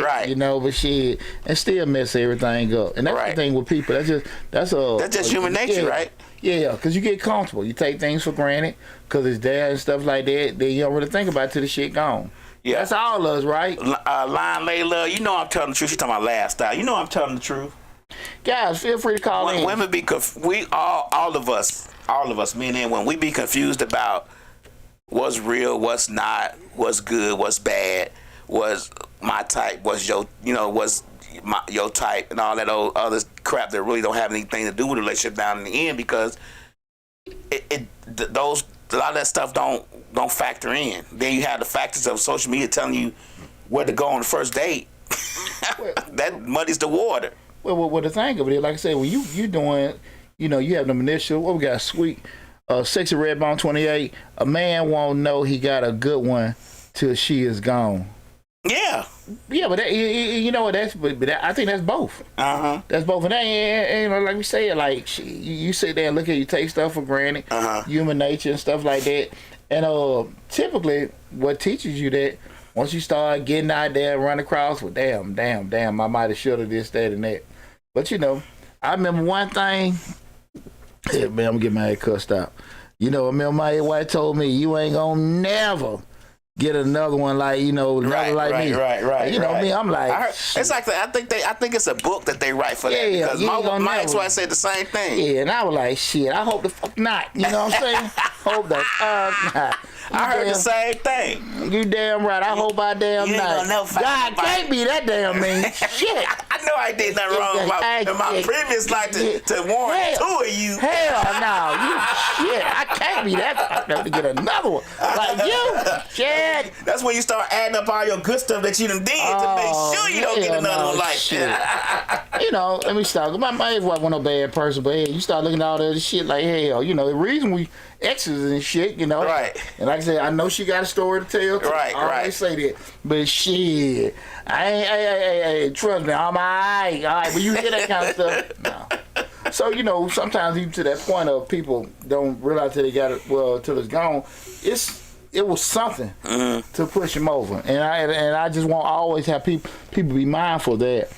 Right. But shit, and still mess everything up. And that's the thing with people. That's just human nature, right? Yeah, because you get comfortable. You take things for granted because it's there and stuff like that. Then you don't really think about it till the shit gone. Yeah. That's all of us, right? Line Layla, you know I'm telling the truth. She's talking about lifestyle. You know I'm telling the truth. Guys, feel free to call in. Women all of us, men and women, we be confused about what's real, what's not, what's good, what's bad, what's my type, what's your type, and all that old other crap that really don't have anything to do with the relationship down in the end, because a lot of that stuff don't factor in. Then you have the factors of social media telling you where to go on the first date. That muddies the water. Well, the thing of it is, like I said, when you doing, you have them initial, what we got, sweet, sexy red bone 28, a man won't know he got a good one till she is gone. Yeah. Yeah, but that, I think that's both. That's both. And that, like we said, like you sit there and look at, you take stuff for granted, human nature and stuff like that. And typically, what teaches you that, once you start getting out there, run across, well, damn, I might have should have this, that, and that. But you know, I remember one thing. Yeah, man, I'm gonna get my head cussed out. You know, I remember my wife told me, "You ain't gonna never get another one like another like me." Right. You know me, I'm like, it's like I think it's a book that they write for that because my ex-wife said the same thing. Yeah, and I was like, shit, I hope the fuck not. You know what I'm saying? Hope the fuck not. I heard the same thing. You damn right. I hope I damn not. God can't be that damn mean. Shit. I know I did nothing wrong in my previous life to warn two of you. Hell no. Shit. I can't be that fucked up to get another one. Like you. Shit. That's when you start adding up all your good stuff that you done did to make sure you don't get another one like that. You know, let me stop. My wife wasn't no bad person, but hey, you start looking at all that shit like, hell, the reason we exes and shit, Right. And like I said, I know she got a story to tell. Right. I always say that. But shit, I trust me, I'm all right. But you hear that kind of stuff, no. So, sometimes even to that point of people don't realize that they got it, till it's gone, it was something to push them over. And I just want to always have people be mindful that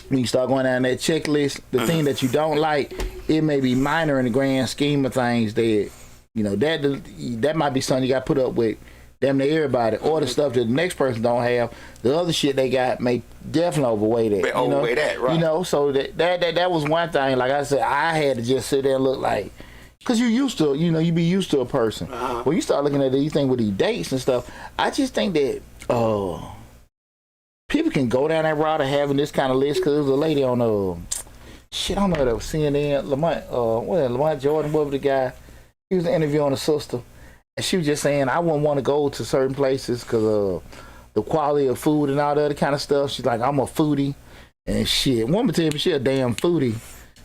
when you start going down that checklist, the thing that you don't like, it may be minor in the grand scheme of things that, that might be something you got to put up with damn near everybody, or the stuff that the next person don't have. The other shit they got may definitely overweigh that. Overweigh that, right. So that was one thing. Like I said, I had to just sit there and look like, because you used to, you be used to a person. When you start looking at these things with these dates and stuff, I just think that people can go down that route of having this kind of list. Because there was a lady on I don't know, that was CNN, Lamont Jordan, whatever the guy. He was interviewing a sister, and she was just saying, I wouldn't want to go to certain places because the quality of food and all the other kind of stuff. She's like, I'm a foodie, and shit. Woman tell me she a damn foodie.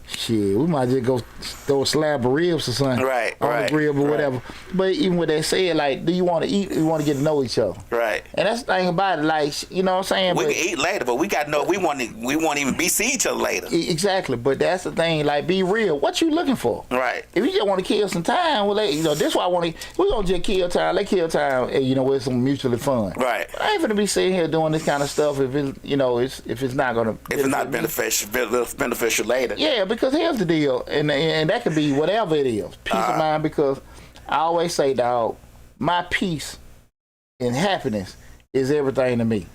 Shit, we might just go throw a slab of ribs or something on the grill or whatever. But even with that said, like, do you want to eat or you want to get to know each other? Right. And that's the thing about it, like, you know what I'm saying? We can eat later, but we got to know we won't even see each other later. Exactly, but that's the thing, like, be real. What you looking for? Right. If you just want to kill some time, well, this why I want to, we're going to just kill time. Let's kill time, and, with some mutually fun. Right. I ain't finna be sitting here doing this kind of stuff if it's, if it's not going to. If it's not beneficial later. Yeah, because here's the deal, and that could be whatever it is. Peace of mind, because I always say, dog, my peace and happiness is everything to me.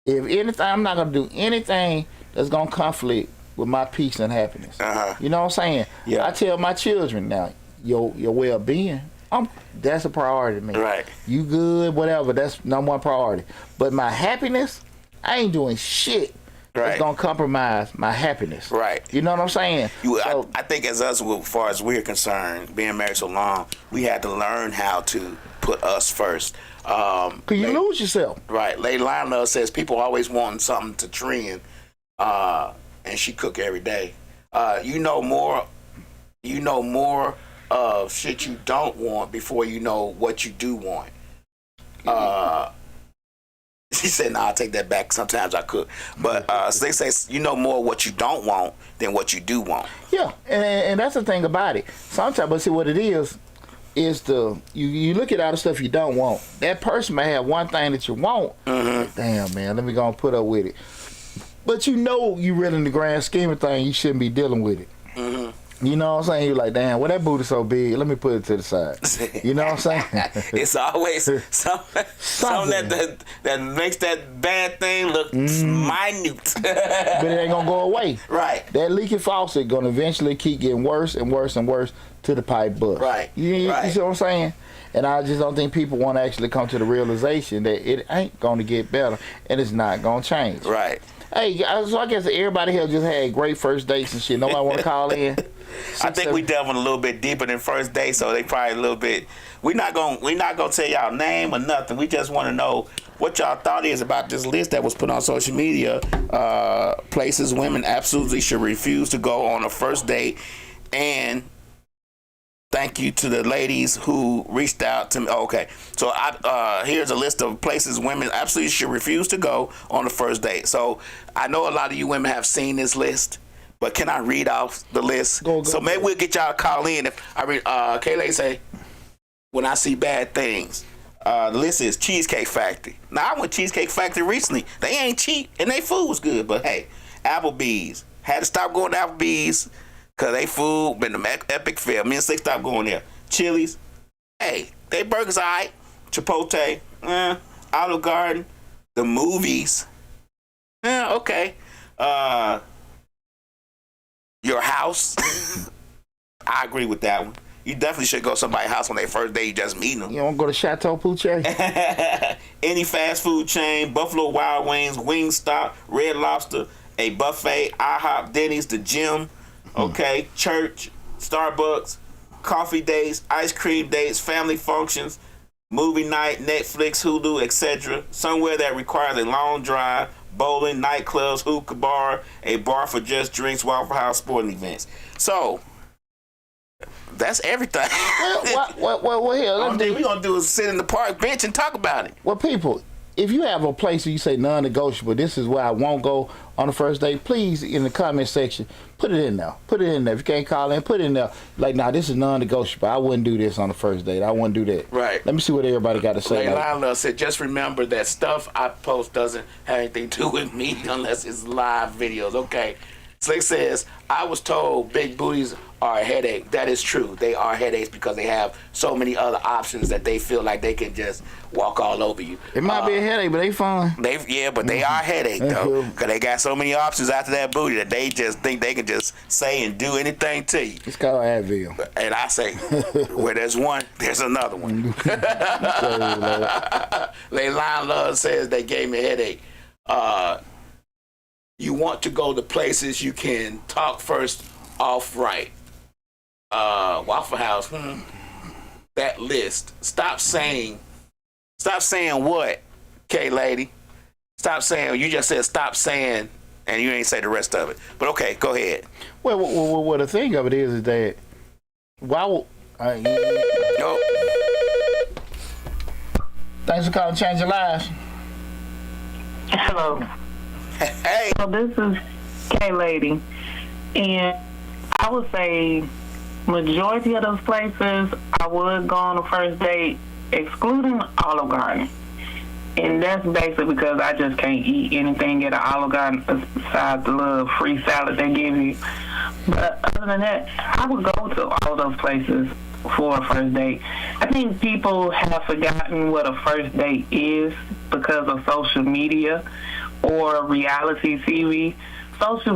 If anything, I'm not going to do anything that's going to conflict with my peace and happiness. You know what I'm saying? Yeah. I tell my children now, your well-being, that's a priority to me. Right. You good, whatever, that's number one priority. But my happiness, I ain't doing shit. Right. It's gonna compromise my happiness. Right. You know what I'm saying? I think as far as we're concerned, being married so long, we had to learn how to put us first. Cause you lose yourself. Right. Lady Lionel says people always wanting something to trend, and she cook every day. You know more of shit you don't want before you know what you do want. She said, "No, I'll take that back. Sometimes I cook." But so they say you know more what you don't want than what you do want. Yeah, and that's the thing about it. Sometimes, but see what it is you look at all the stuff you don't want. That person may have one thing that you want. Damn, man, let me go and put up with it. But you really in the grand scheme of things, you shouldn't be dealing with it. You know what I'm saying? You're like, damn, well, that booty's so big. Let me put it to the side. You know what I'm saying? It's always something that makes that bad thing look minute. But it ain't going to go away. Right. That leaky faucet going to eventually keep getting worse and worse and worse to the pipe bust. Right. You see what I'm saying? And I just don't think people want to actually come to the realization that it ain't going to get better and it's not going to change. Right. Hey, so I guess everybody here just had great first dates and shit. Nobody want to call in? I think we delving a little bit deeper than first date, so they probably a little bit. We're not gonna tell y'all name or nothing. We just want to know what y'all thought is about this list that was put on social media. Places women absolutely should refuse to go on a first date, and thank you to the ladies who reached out to me. Okay, so here's a list of places women absolutely should refuse to go on the first date. So I know a lot of you women have seen this list. But can I read off the list? Go, so maybe we'll get y'all to call in. If I read, Kayla say, when I see bad things, the list is Cheesecake Factory. Now, I went Cheesecake Factory recently. They ain't cheap, and they food was good. But, hey, Applebee's, Had to stop going to Applebee's because they food been an epic fail. Me and Slick stopped going there. Chili's, hey, they burgers all right. Chipotle, Olive Garden, the movies, okay. Your house, I agree with that one. You definitely should go to somebody's house on their first day. You just meeting them. You don't go to Chateau Pouche? Any fast food chain, Buffalo Wild Wings, Wingstop, Red Lobster, a buffet, IHOP, Denny's, the gym, okay, church, Starbucks, coffee dates, ice cream dates, family functions, movie night, Netflix, Hulu, etc. Somewhere that requires a long drive, bowling, nightclubs, hookah bar, a bar for just drinks, Waffle House, sporting events. So that's everything. Well, here, All we gonna do is sit in the park bench and talk about it. well, people, if you have a place where you say non-negotiable, this is where I won't go on the first date, please, in the comment section, put it in there. Put it in there. If you can't call in, put it in there. Like, nah, this is non-negotiable. I wouldn't do this on the first date. I wouldn't do that. Right. Let me see what everybody got to say. Like Lila said, just remember that stuff I post doesn't have anything to do with me unless it's live videos. Okay. Slick says, I was told big booties are a headache. That is true. They are headaches because they have so many other options that they feel like they can just walk all over you. It might be a headache, but they fun. But they are a headache though, because they got so many options after that booty that they just think they can just say and do anything to you. It's called Advil. And I say, where there's one, there's another one. Leilani Love says they gave me a headache. You want to go to places you can talk first off right. Waffle House, that list. Stop saying what, K-Lady? Stop saying, you just said stop saying, and you ain't say the rest of it. But okay, go ahead. Well, the thing of it is that, Nope. Thanks for calling Change Your Lives. Hello. Hey. So this is K-Lady, and I would say majority of those places I would go on the first date, excluding Olive Garden. And that's basically because I just can't eat anything at an Olive Garden besides the little free salad they give you. But other than that, I would go to all those places for a first date. I think people have forgotten what a first date is because of social media or reality TV. First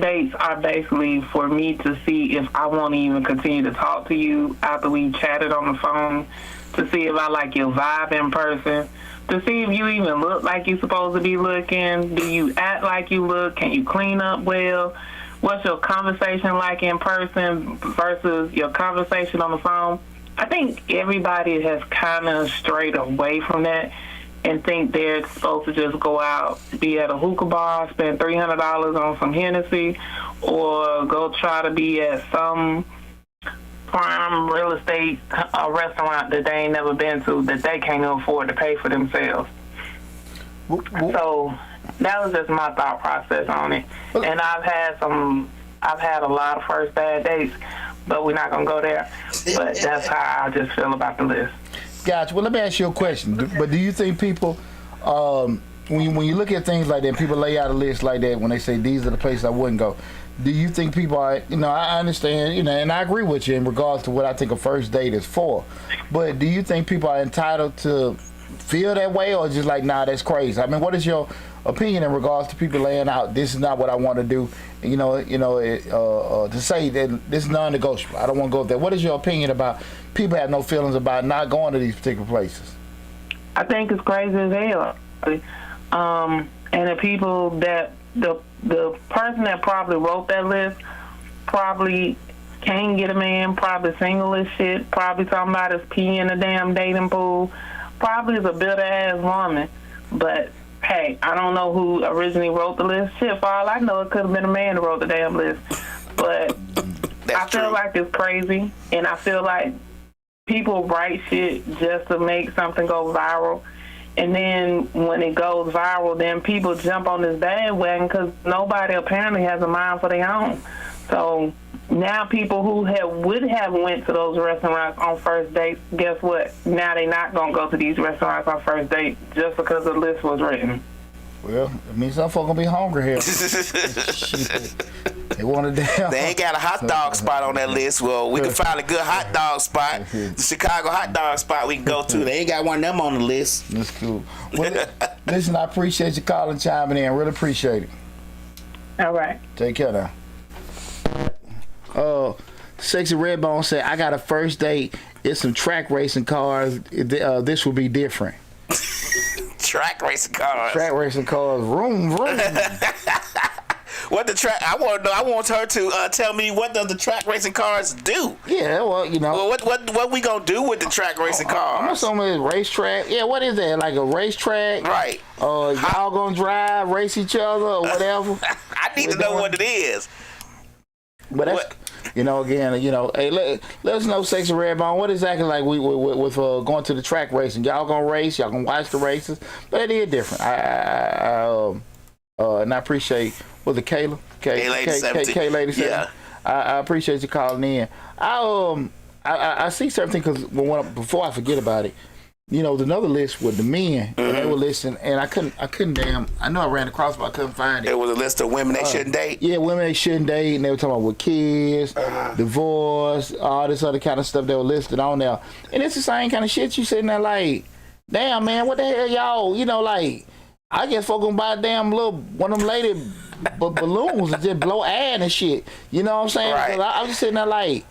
dates are basically for me to see if I want to even continue to talk to you after we chatted on the phone, to see if I like your vibe in person, to see if you even look like you're supposed to be looking. Do you act like you look? Can you clean up well? What's your conversation like in person versus your conversation on the phone? I think everybody has kind of strayed away from that and think they're supposed to just go out, be at a hookah bar, spend $300 on some Hennessy, or go try to be at some prime real estate restaurant that they ain't never been to that they can't afford to pay for themselves. So that was just my thought process on it. And I've had a lot of first bad dates, but we're not gonna go there. But that's how I just feel about the list. Gotcha. Well, let me ask you a question. But do you think people, when you look at things like that, people lay out a list like that when they say these are the places I wouldn't go. Do you think people are, I understand, and I agree with you in regards to what I think a first date is for. But do you think people are entitled to feel that way, or just like, nah, that's crazy? I mean, what is your opinion in regards to people laying out, this is not what I want to do, to say that this is non-negotiable, I don't want to go there. What is your opinion about people have no feelings about not going to these particular places? I think it's crazy as hell. And the people that, the person that probably wrote that list probably can't get a man, probably single as shit, probably talking about his pee in the damn dating pool, probably is a bitter-ass woman. But hey, I don't know who originally wrote the list. Shit, for all I know, it could have been a man who wrote the damn list. But I feel like it's crazy, and I feel like people write shit just to make something go viral. And then when it goes viral, then people jump on this bandwagon because nobody apparently has a mind for their own. So now people who would have went to those restaurants on first dates, guess what? Now they're not going to go to these restaurants on first date just because the list was written. Well, it means some folk gonna be hungry here. Shit. They want a damn. They ain't got a hot dog spot on that list. Well, we can find a good hot dog spot. The Chicago hot dog spot we can go to. They ain't got one of them on the list. That's cool. Well, listen, I appreciate you calling, chiming in. Really appreciate it. All right. Take care now. Sexy Redbone said, I got a first date. It's some track racing cars. This will be different. Track racing cars. Track racing cars. Vroom, vroom. What the track? I want to know. I want her to tell me what does the track racing cars do. Yeah, well, you know. Well, what we gonna do with the track racing cars? I'm assuming it's racetrack. Yeah, what is that? Like a racetrack? Right. Y'all gonna drive, race each other, or whatever? I need to know what it is. But that's, you know, again, you know, hey, let us know, Sexy Redbone, what exactly like with going to the track racing? Y'all gonna race? Y'all gonna watch the races? But it is different. And I appreciate, was it Kayla? K-Lady 7. Yeah. I appreciate you calling in. I see something because before I forget about it, you know, another list with the men, and they were listening, and I couldn't I know I ran across, but I couldn't find it. It was a list of women they shouldn't date. Yeah, women they shouldn't date, and they were talking about with kids, divorce, all this other kind of stuff that were listed on there. And it's the same kind of shit you sitting there like, damn, man, what the hell y'all, you know, like, I guess folk gonna buy a damn little, one of them lady balloons and just blow air and shit. You know what I'm saying? Right. I was just sitting there like,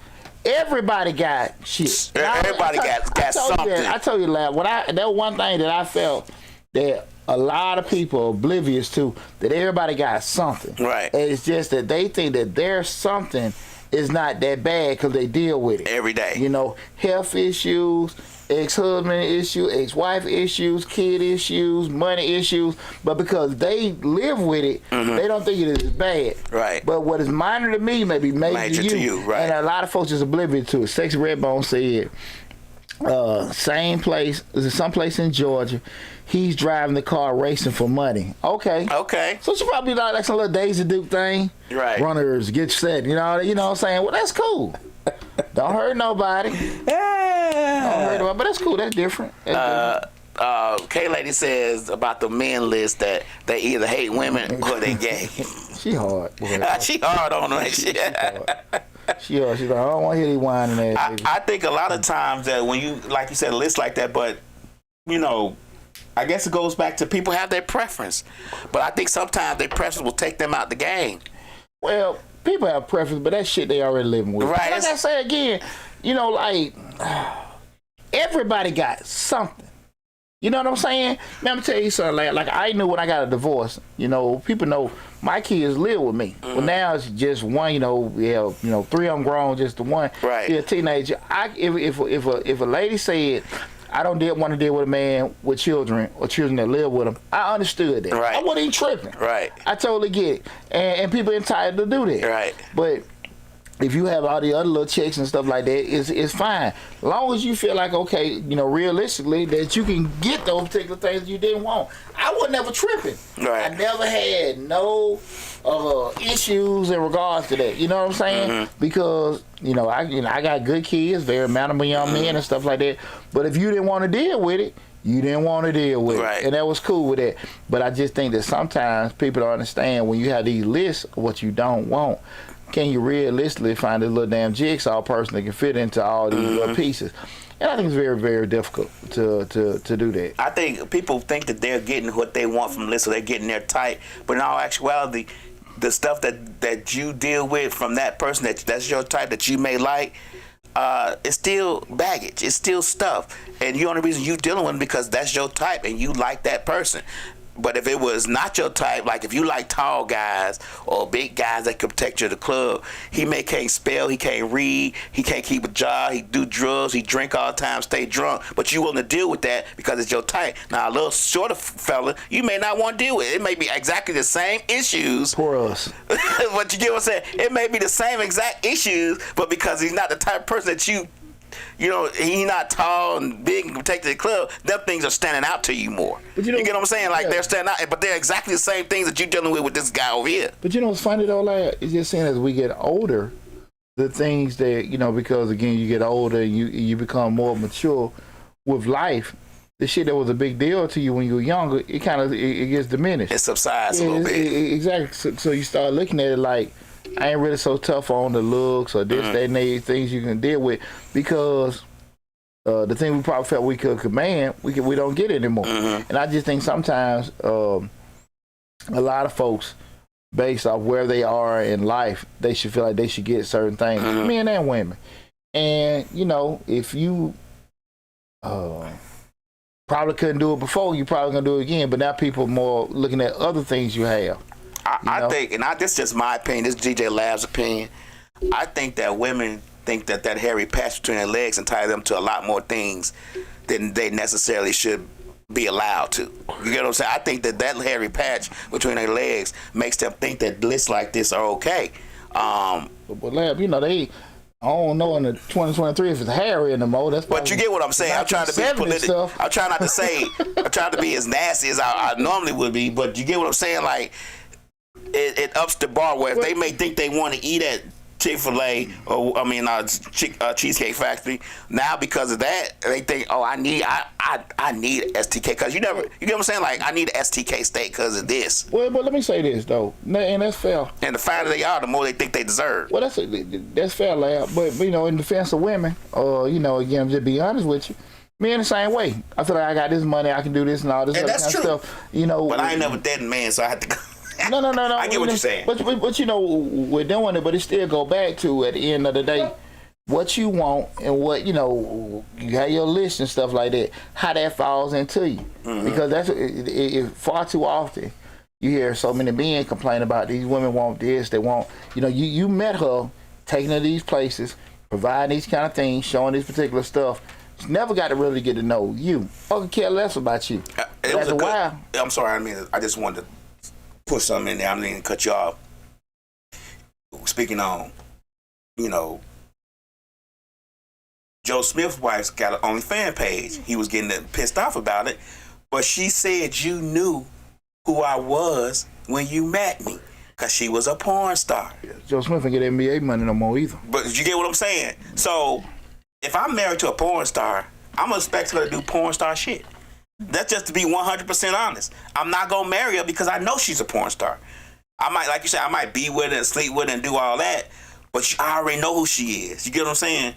everybody got shit. Everybody got something. I told you that was one thing that I felt that a lot of people are oblivious to, that everybody got something. Right. And it's just that they think that their something is not that bad because they deal with it every day. You know, health issues, ex-husband issues, ex-wife issues, kid issues, money issues, but because they live with it, they don't think it is bad. Right. But what is minor to me may be major to you. Right. And a lot of folks is oblivious to it. Sexy Redbone said, same place, someplace in Georgia, he's driving the car racing for money. Okay. So she probably like some little Daisy Duke thing. Right. Runners, get set, you know what I'm saying? Well, that's cool. Don't hurt nobody. Don't hurt nobody, but that's cool. That's different. K-Lady says about the men list that they either hate women or they gay. She hard. She hard on them. She hard. She's like, I don't want to hear these whining ass baby. I think a lot of times that when you, like you said, a list like that, but, you know, I guess it goes back to people have their preference. But I think sometimes their preference will take them out the game. Well, people have preference, but that shit they already living with. Right. Like I say again, you know, like, everybody got something. You know what I'm saying? Man, I'm gonna tell you something. Like I knew when I got a divorce. You know, people know my kids live with me. Well, now it's just one. You know, three of them grown, just the one. Right. Yeah, teenager. If a lady said, I don't want to deal with a man with children or children that live with him, I understood that. Right. I wasn't even tripping. Right. I totally get it. And people entitled to do that. Right. But if you have all the other little checks and stuff like that, it's fine. As long as you feel like, okay, you know, realistically, that you can get those particular things you didn't want. I was never tripping. Right. I never had no issues in regards to that. You know what I'm saying? Because, I got good kids, very manageable young men and stuff like that. But if you didn't want to deal with it, you didn't want to deal with it. And that was cool with that. But I just think that sometimes people don't understand when you have these lists of what you don't want. Can you realistically find a little damn jigsaw person that can fit into all these little pieces? And I think it's very, very difficult to do that. I think people think that they're getting what they want from the list, or they're getting their type. But in all actuality, the stuff that you deal with from that person that's your type that you may like, it's still baggage. It's still stuff. And the only reason you dealing with it because that's your type and you like that person. But if it was not your type, like if you like tall guys or big guys that can protect you at the club, he can't spell, he can't read, he can't keep a job, he do drugs, he drink all the time, stay drunk, but you willing to deal with that because it's your type. Now, a little shorter fella, you may not want to deal with it. It may be exactly the same issues. Poor us. But you get what I'm saying? It may be the same exact issues, but because he's not the type of person that he's not tall and big and protected the club, them things are standing out to you more. But you get what I'm saying? Like, they're standing out, but they're exactly the same things that you're dealing with this guy over here. But you know what's funny though, like, it's just saying as we get older, the things that, because again, you get older and you become more mature with life, the shit that was a big deal to you when you were younger, it kind of it gets diminished. It subsides a little bit. Exactly. So you start looking at it like, I ain't really so tough on the looks or this, that, and these things you can deal with, because the thing we probably felt we could command, we don't get anymore. And I just think sometimes a lot of folks, based off where they are in life, they should feel like they should get certain things, men and women. And you know, if you probably couldn't do it before, you probably gonna do it again. But now people are more looking at other things you have. I think, and this is just my opinion, this is DJ Lab's opinion, I think that women think that hairy patch between their legs entitle them to a lot more things than they necessarily should be allowed to. You get what I'm saying? I think that hairy patch between their legs makes them think that lists like this are okay. But Lab, you know, I don't know in the 2023 if it's hairy anymore. That's but you get what I'm saying. I'm trying to be political. I'm trying not to say, I'm trying to be as nasty as I normally would be, but you get what I'm saying? Like, it ups the bar where if they may think they want to eat at Chick-fil-A or Cheesecake Factory, now because of that they think, oh, I need STK, because you get what I'm saying, like I need an STK steak because of this. Well, but let me say this though, and that's fair. And the fatter they are, the more they think they deserve. Well, that's fair, Lab. But you know, in defense of women, you know, again, just be honest with you, me in the same way. I feel like I got this money, I can do this and all this other kind of stuff. You know, but I ain't never dated a man, so I have to go. No. I get what you're saying. But you know, we're doing it, but it still go back to, at the end of the day, what you want and what, you know, you have your list and stuff like that, how that falls into you. Because that's far too often you hear so many men complain about these women want this, they want, you know, you met her taking her to these places, providing these kind of things, showing this particular stuff. She never got to really get to know you. I could care less about you. It was a while. I'm sorry, I just wanted to put something in there. I didn't cut you off. Speaking on, you know, Joe Smith's wife's got an OnlyFans page. He was getting pissed off about it, but she said you knew who I was when you met me, because she was a porn star. Joe Smith don't get NBA money no more either. But you get what I'm saying? So if I'm married to a porn star, I'm gonna expect her to do porn star shit. That's just to be 100% honest. I'm not gonna marry her because I know she's a porn star. I might, like you said, I might be with her and sleep with her and do all that, but I already know who she is. You get what I'm saying?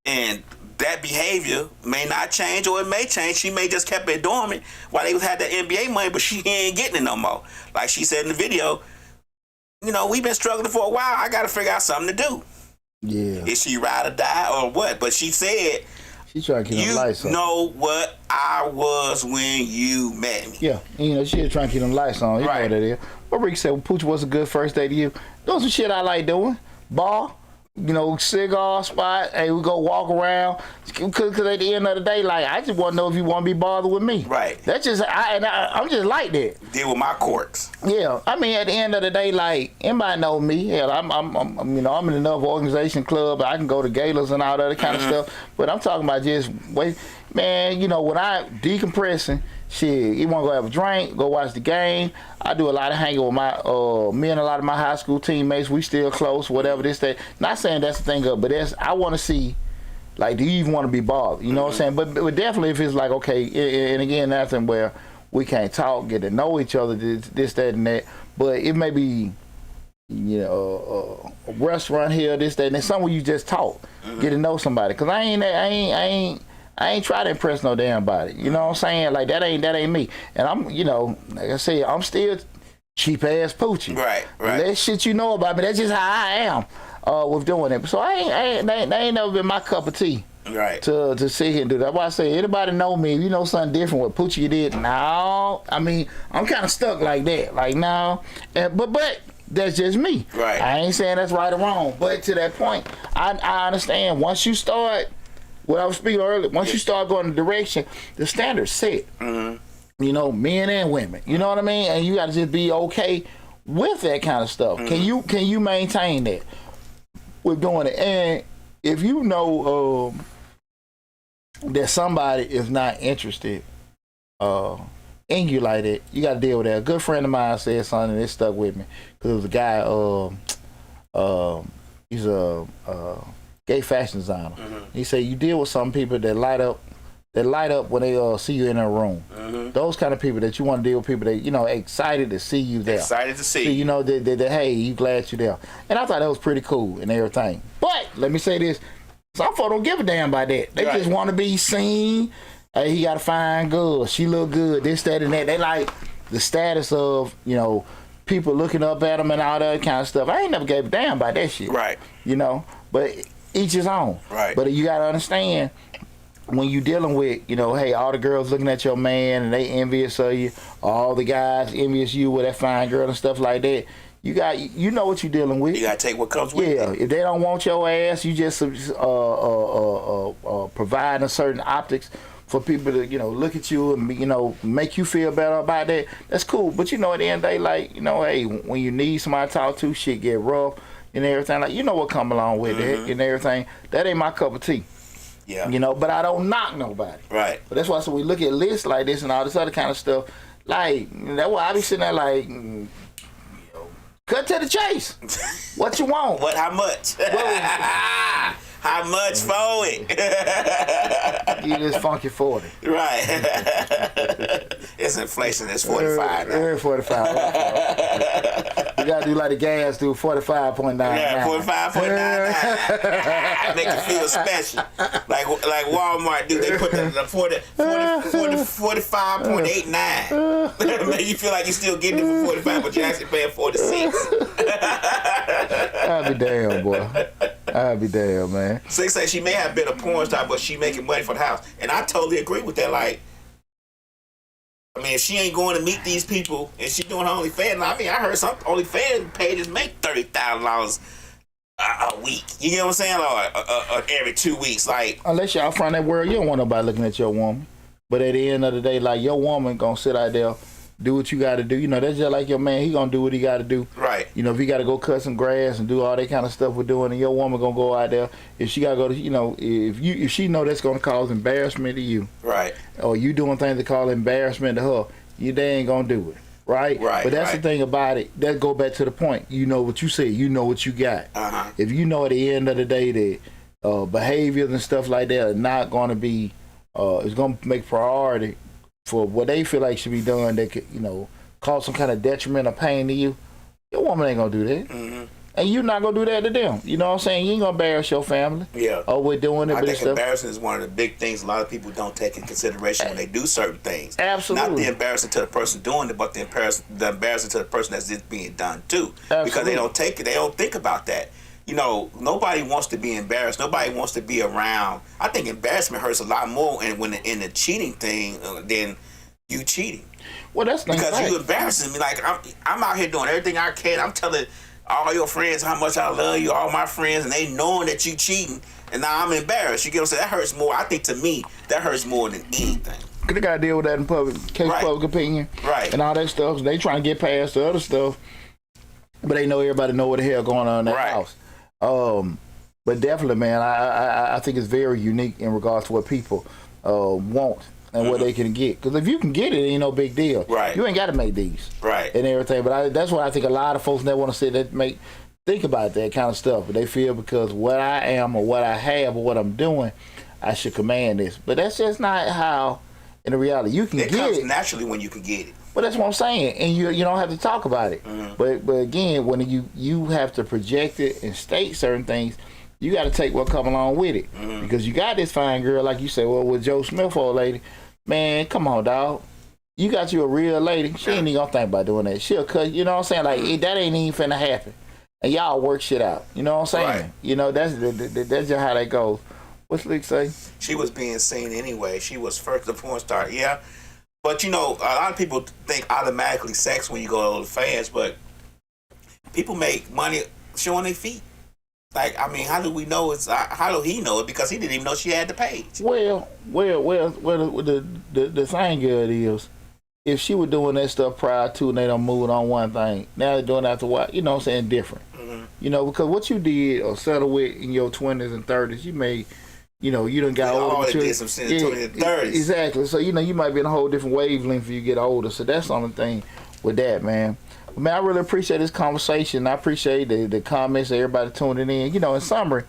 And that behavior may not change, or it may change. She may just kept it dormant while they had that NBA money, but she ain't getting it no more. Like she said in the video, you know, we've been struggling for a while. I got to figure out something to do. Yeah. Is she ride or die or what? But she said, she trying to keep them lights on. You know what I was when you met me. Yeah, you know, she was trying to keep them lights on. You know what that is. But Rick said, well, Pooch was a good first day to you. Doing some shit I like doing. Ball. You know, cigar spot. Hey, we go walk around. Because at the end of the day, like, I just want to know if you want to be bothered with me. Right. That's just, I'm just like that. Deal with my quirks. Yeah. I mean, at the end of the day, like, anybody know me. Hell, I'm you know, I'm in enough organization club. I can go to galas and all that kind of stuff. But I'm talking about just, man, you know, when I decompressing, shit, you want to go have a drink, go watch the game. I do a lot of hanging with me and a lot of my high school teammates. We still close, whatever this, that. Not saying that's the thing up, but I want to see, like, do you even want to be bothered? You know what I'm saying? But definitely if it's like, okay, and again, that's where we can't talk, get to know each other, this, that, and that. But it may be, you know, a restaurant here, this, that, and somewhere you just talk, get to know somebody. Because I ain't trying to impress no damn body. You know what I'm saying? Like, that ain't me. And I'm, you know, like I said, I'm still cheap ass Poochie. Right. That shit you know about me, that's just how I am with doing it. So that ain't never been my cup of tea. Right. To sit here and do that. That's why I say, anybody know me, if you know something different what Poochie did, no. I mean, I'm kind of stuck like that. Like, no. But that's just me. Right. I ain't saying that's right or wrong. But to that point, I understand once you start, what I was speaking earlier, once you start going in the direction, the standard's set. You know, men and women. You know what I mean? And you got to just be okay with that kind of stuff. Can you maintain that with doing it? And if you know that somebody is not interested in you like that, you got to deal with that. A good friend of mine said something that stuck with me, because it was a guy. He's a gay fashion designer. He said, you deal with some people that light up that light up when they see you in a room. Those kind of people that you want to deal with, people that, you know, excited to see you there. Excited to see you know, that hey, you glad you there. And I thought that was pretty cool and everything. But let me say this, some folks don't give a damn about that. They just want to be seen. Hey, he got a fine girl, she look good, this, that, and that. They like the status of, you know, people looking up at them and all that kind of stuff. I ain't never gave a damn about that shit. Right. You know, but each his own. Right. But you got to understand, when you dealing with, you know, hey, all the girls looking at your man and they envious of you, all the guys envious you with that fine girl and stuff like that, you know what you're dealing with. You got to take what comes with it. Yeah, if they don't want your ass, you just providing certain optics for people to, you know, look at you and, you know, make you feel better about that. That's cool. But, you know, at the end of the day, like, you know, hey, when you need somebody to talk to, shit get rough and everything. Like, you know what come along with it and everything. That ain't my cup of tea. Yeah. You know, but I don't knock nobody. Right. But that's why, so we look at lists like this and all this other kind of stuff. Like, that's why I be sitting there like, cut to the chase. What you want? What? How much? How much for it? Give this funky 40. Right. It's inflation. It's 45 now. 45. You gotta do like the gas do 45.99. Yeah, 45.99. Make you feel special. Like Walmart do. They put the 45.89. Make you feel like you're still getting it for 45, but you're actually paying 46. I'll be damn, boy. I'll be damn, man. Six say she may have been a porn star, but she making money for the house. And I totally agree with that. Like, I mean, if she ain't going to meet these people and she doing her OnlyFans, I mean, I heard some OnlyFans pages make $30,000 a week. You get what I'm saying? Or every 2 weeks. Like, unless y'all from that world, you don't want nobody looking at your woman. But at the end of the day, like, your woman gonna sit out there, do what you got to do. You know, that's just like your man. He gonna do what he got to do. Right. You know, if he got to go cut some grass and do all that kind of stuff we're doing, and your woman gonna go out there. If she got to go to, you know, if she know that's gonna cause embarrassment to you. Right. Or you doing things that cause embarrassment to her, they ain't gonna do it. Right. Right. But that's the thing about it. That go back to the point. You know what you said. You know what you got. If you know at the end of the day that behaviors and stuff like that are not gonna be, it's gonna make priority for what they feel like should be done, that could, you know, cause some kind of detriment or pain to you, your woman ain't gonna do that. And you're not gonna do that to them. You know what I'm saying? You ain't gonna embarrass your family. Yeah. Oh, we're doing it. I think embarrassing is one of the big things a lot of people don't take in consideration when they do certain things. Absolutely. Not the embarrassing to the person doing it, but the embarrassing to the person that's just being done too. Absolutely. Because they don't take it. They don't think about that. You know, nobody wants to be embarrassed. Nobody wants to be around. I think embarrassment hurts a lot more when in the cheating thing than you cheating. Well, that's not because right. You embarrassing me. Like I'm out here doing everything I can. I'm telling all your friends how much I love you, all my friends, and they knowing that you cheating, and now I'm embarrassed. You get what I'm saying? That hurts more. I think to me that hurts more than anything. They gotta deal with that in public, public opinion, right, and all that stuff. They trying to get past the other stuff, but they know everybody know what the hell going on in that house. But definitely, man, I think it's very unique in regards to what people want. And what they can get, because if you can get it, it ain't no big deal. Right. You ain't got to make these. Right. And everything. But that's why I think a lot of folks never want to sit there think about that kind of stuff. But they feel because what I am or what I have or what I'm doing, I should command this. But that's just not how. In the reality, you can get it. It comes naturally when you can get it. But that's what I'm saying, and you don't have to talk about it. But again, when you have to project it and state certain things, you got to take what come along with it. Because you got this fine girl, like you said, well, with Joe Smith, old lady. Man, come on, dog. You got you a real lady. She ain't even gonna think about doing that. She'll cut. You know what I'm saying? Like that ain't even finna happen. And y'all work shit out. You know what I'm saying? Right. You know that's just how that goes. What's Lick say? She was being seen anyway. She was first the porn star. Yeah, but you know, a lot of people think automatically sex when you go to the fans, but people make money showing their feet. Like, I mean, how do we know it's? How do he know it? Because he didn't even know she had the page. Well, the thing good is, if she was doing that stuff prior to and they done moved on one thing, now they're doing it after a while, you know what I'm saying, different. You know, because what you did or settled with in your 20s and 30s, you may, you know, you done got older. Did some shit in 20s and 30s. Exactly. So, you know, you might be in a whole different wavelength when you get older. So that's the only thing with that, man. Man, I really appreciate this conversation. I appreciate the comments, everybody tuning in. You know, in summary,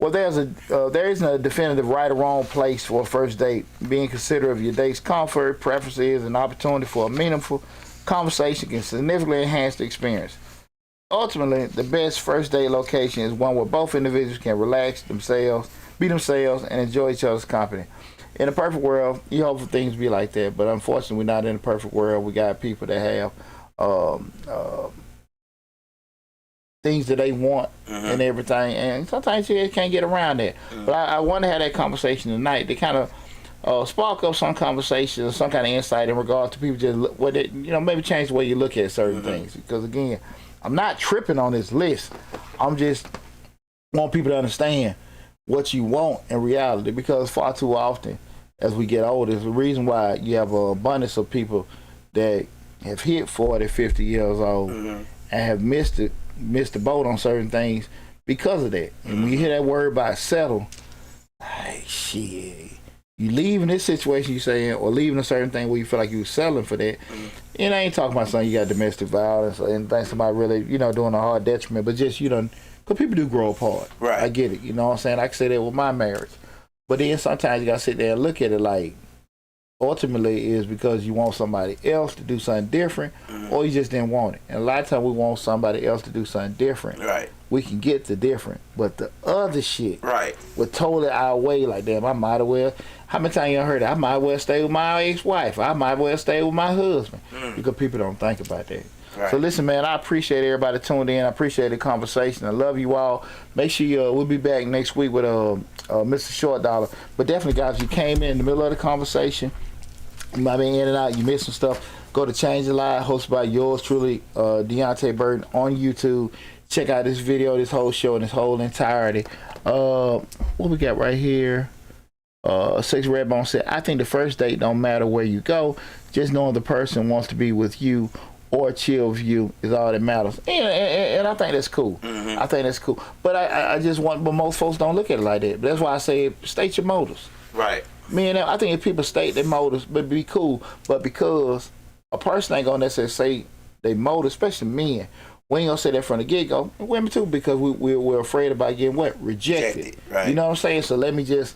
Well, there isn't a definitive right or wrong place for a first date. Being considerate of your date's comfort, preferences, and opportunity for a meaningful conversation can significantly enhance the experience. Ultimately, the best first date location is one where both individuals can relax themselves, be themselves, and enjoy each other's company. In a perfect world, you hope for things to be like that, but unfortunately, we're not in a perfect world. We got people that have things that they want and everything, and sometimes you just can't get around that. But I want to have that conversation tonight to kind of spark up some conversation or some kind of insight in regard to people just what it, maybe change the way you look at certain things. Because again, I'm not tripping on this list. I'm just want people to understand what you want in reality, because far too often as we get older, it's the reason why you have an abundance of people that have hit 40, 50 years old and have missed the boat on certain things because of that. And when you hear that word about settle, hey, shit, you leaving this situation you saying, or leaving a certain thing where you feel like you were settling for that. And I ain't talking about something you got domestic violence or anything, somebody really, doing a hard detriment, but just, because people do grow apart. Right. I get it, you know what I'm saying? I can say that with my marriage. But then sometimes you got to sit there and look at it like, ultimately is because you want somebody else to do something different, or you just didn't want it. And a lot of times we want somebody else to do something different. Right. We can get the different, but the other shit Right. would totally outweigh. Like, damn, I might as well. How many times you heard that? I might as well stay with my ex-wife. I might as well stay with my husband. Because people don't think about that. Right. So listen, man, I appreciate everybody tuned in. I appreciate the conversation. I love you all. Make sure we'll be back next week with Mr. Short Dollar. But definitely, guys, you came in the middle of the conversation. You might be in and out. You missed some stuff. Go to Change Your Life, hosted by yours truly, Deonte Burton, on YouTube. Check out this video, this whole show, in its whole entirety. What we got right here? Six Redbone said, I think the first date don't matter where you go. Just knowing the person wants to be with you or chill with you is all that matters. And I think that's cool. I think that's cool. But I just want, but most folks don't look at it like that. But that's why I say state your motives. Right. I think if people state their motives, but be cool. But because a person ain't gonna necessarily say their motives, especially men, we ain't gonna say that from the get go. Women too, because we're afraid about getting what? Rejected. Right. You know what I'm saying? So let me just.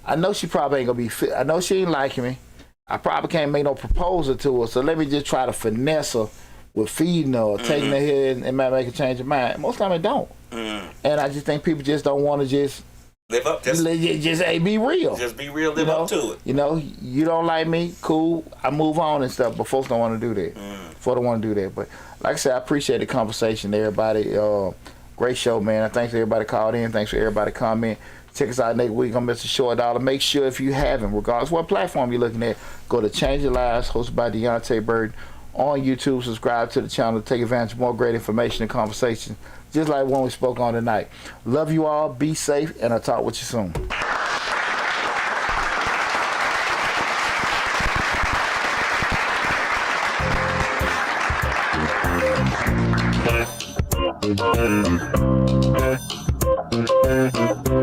I know she probably ain't gonna be. I know she ain't liking me. I probably can't make no proposal to her. So let me just try to finesse her with feeding her, or taking her here, and might make her change her mind. Most of the time it don't. And I just think people just don't want to just. Live up. Just be real. Just be real. Live up to it. You don't like me, cool. I move on and stuff. But folks don't want to do that. Folks don't want to do that. But like I said, I appreciate the conversation, everybody. Great show, man. Thanks for everybody called in. Thanks for everybody comment. Check us out next week on Mr. Short Dollar. Make sure if you haven't, regardless what platform you're looking at, go to Change Your Lives, hosted by Deonte Burton, on YouTube. Subscribe to the channel to take advantage of more great information and conversation, just like one we spoke on tonight. Love you all. Be safe, and I'll talk with you soon.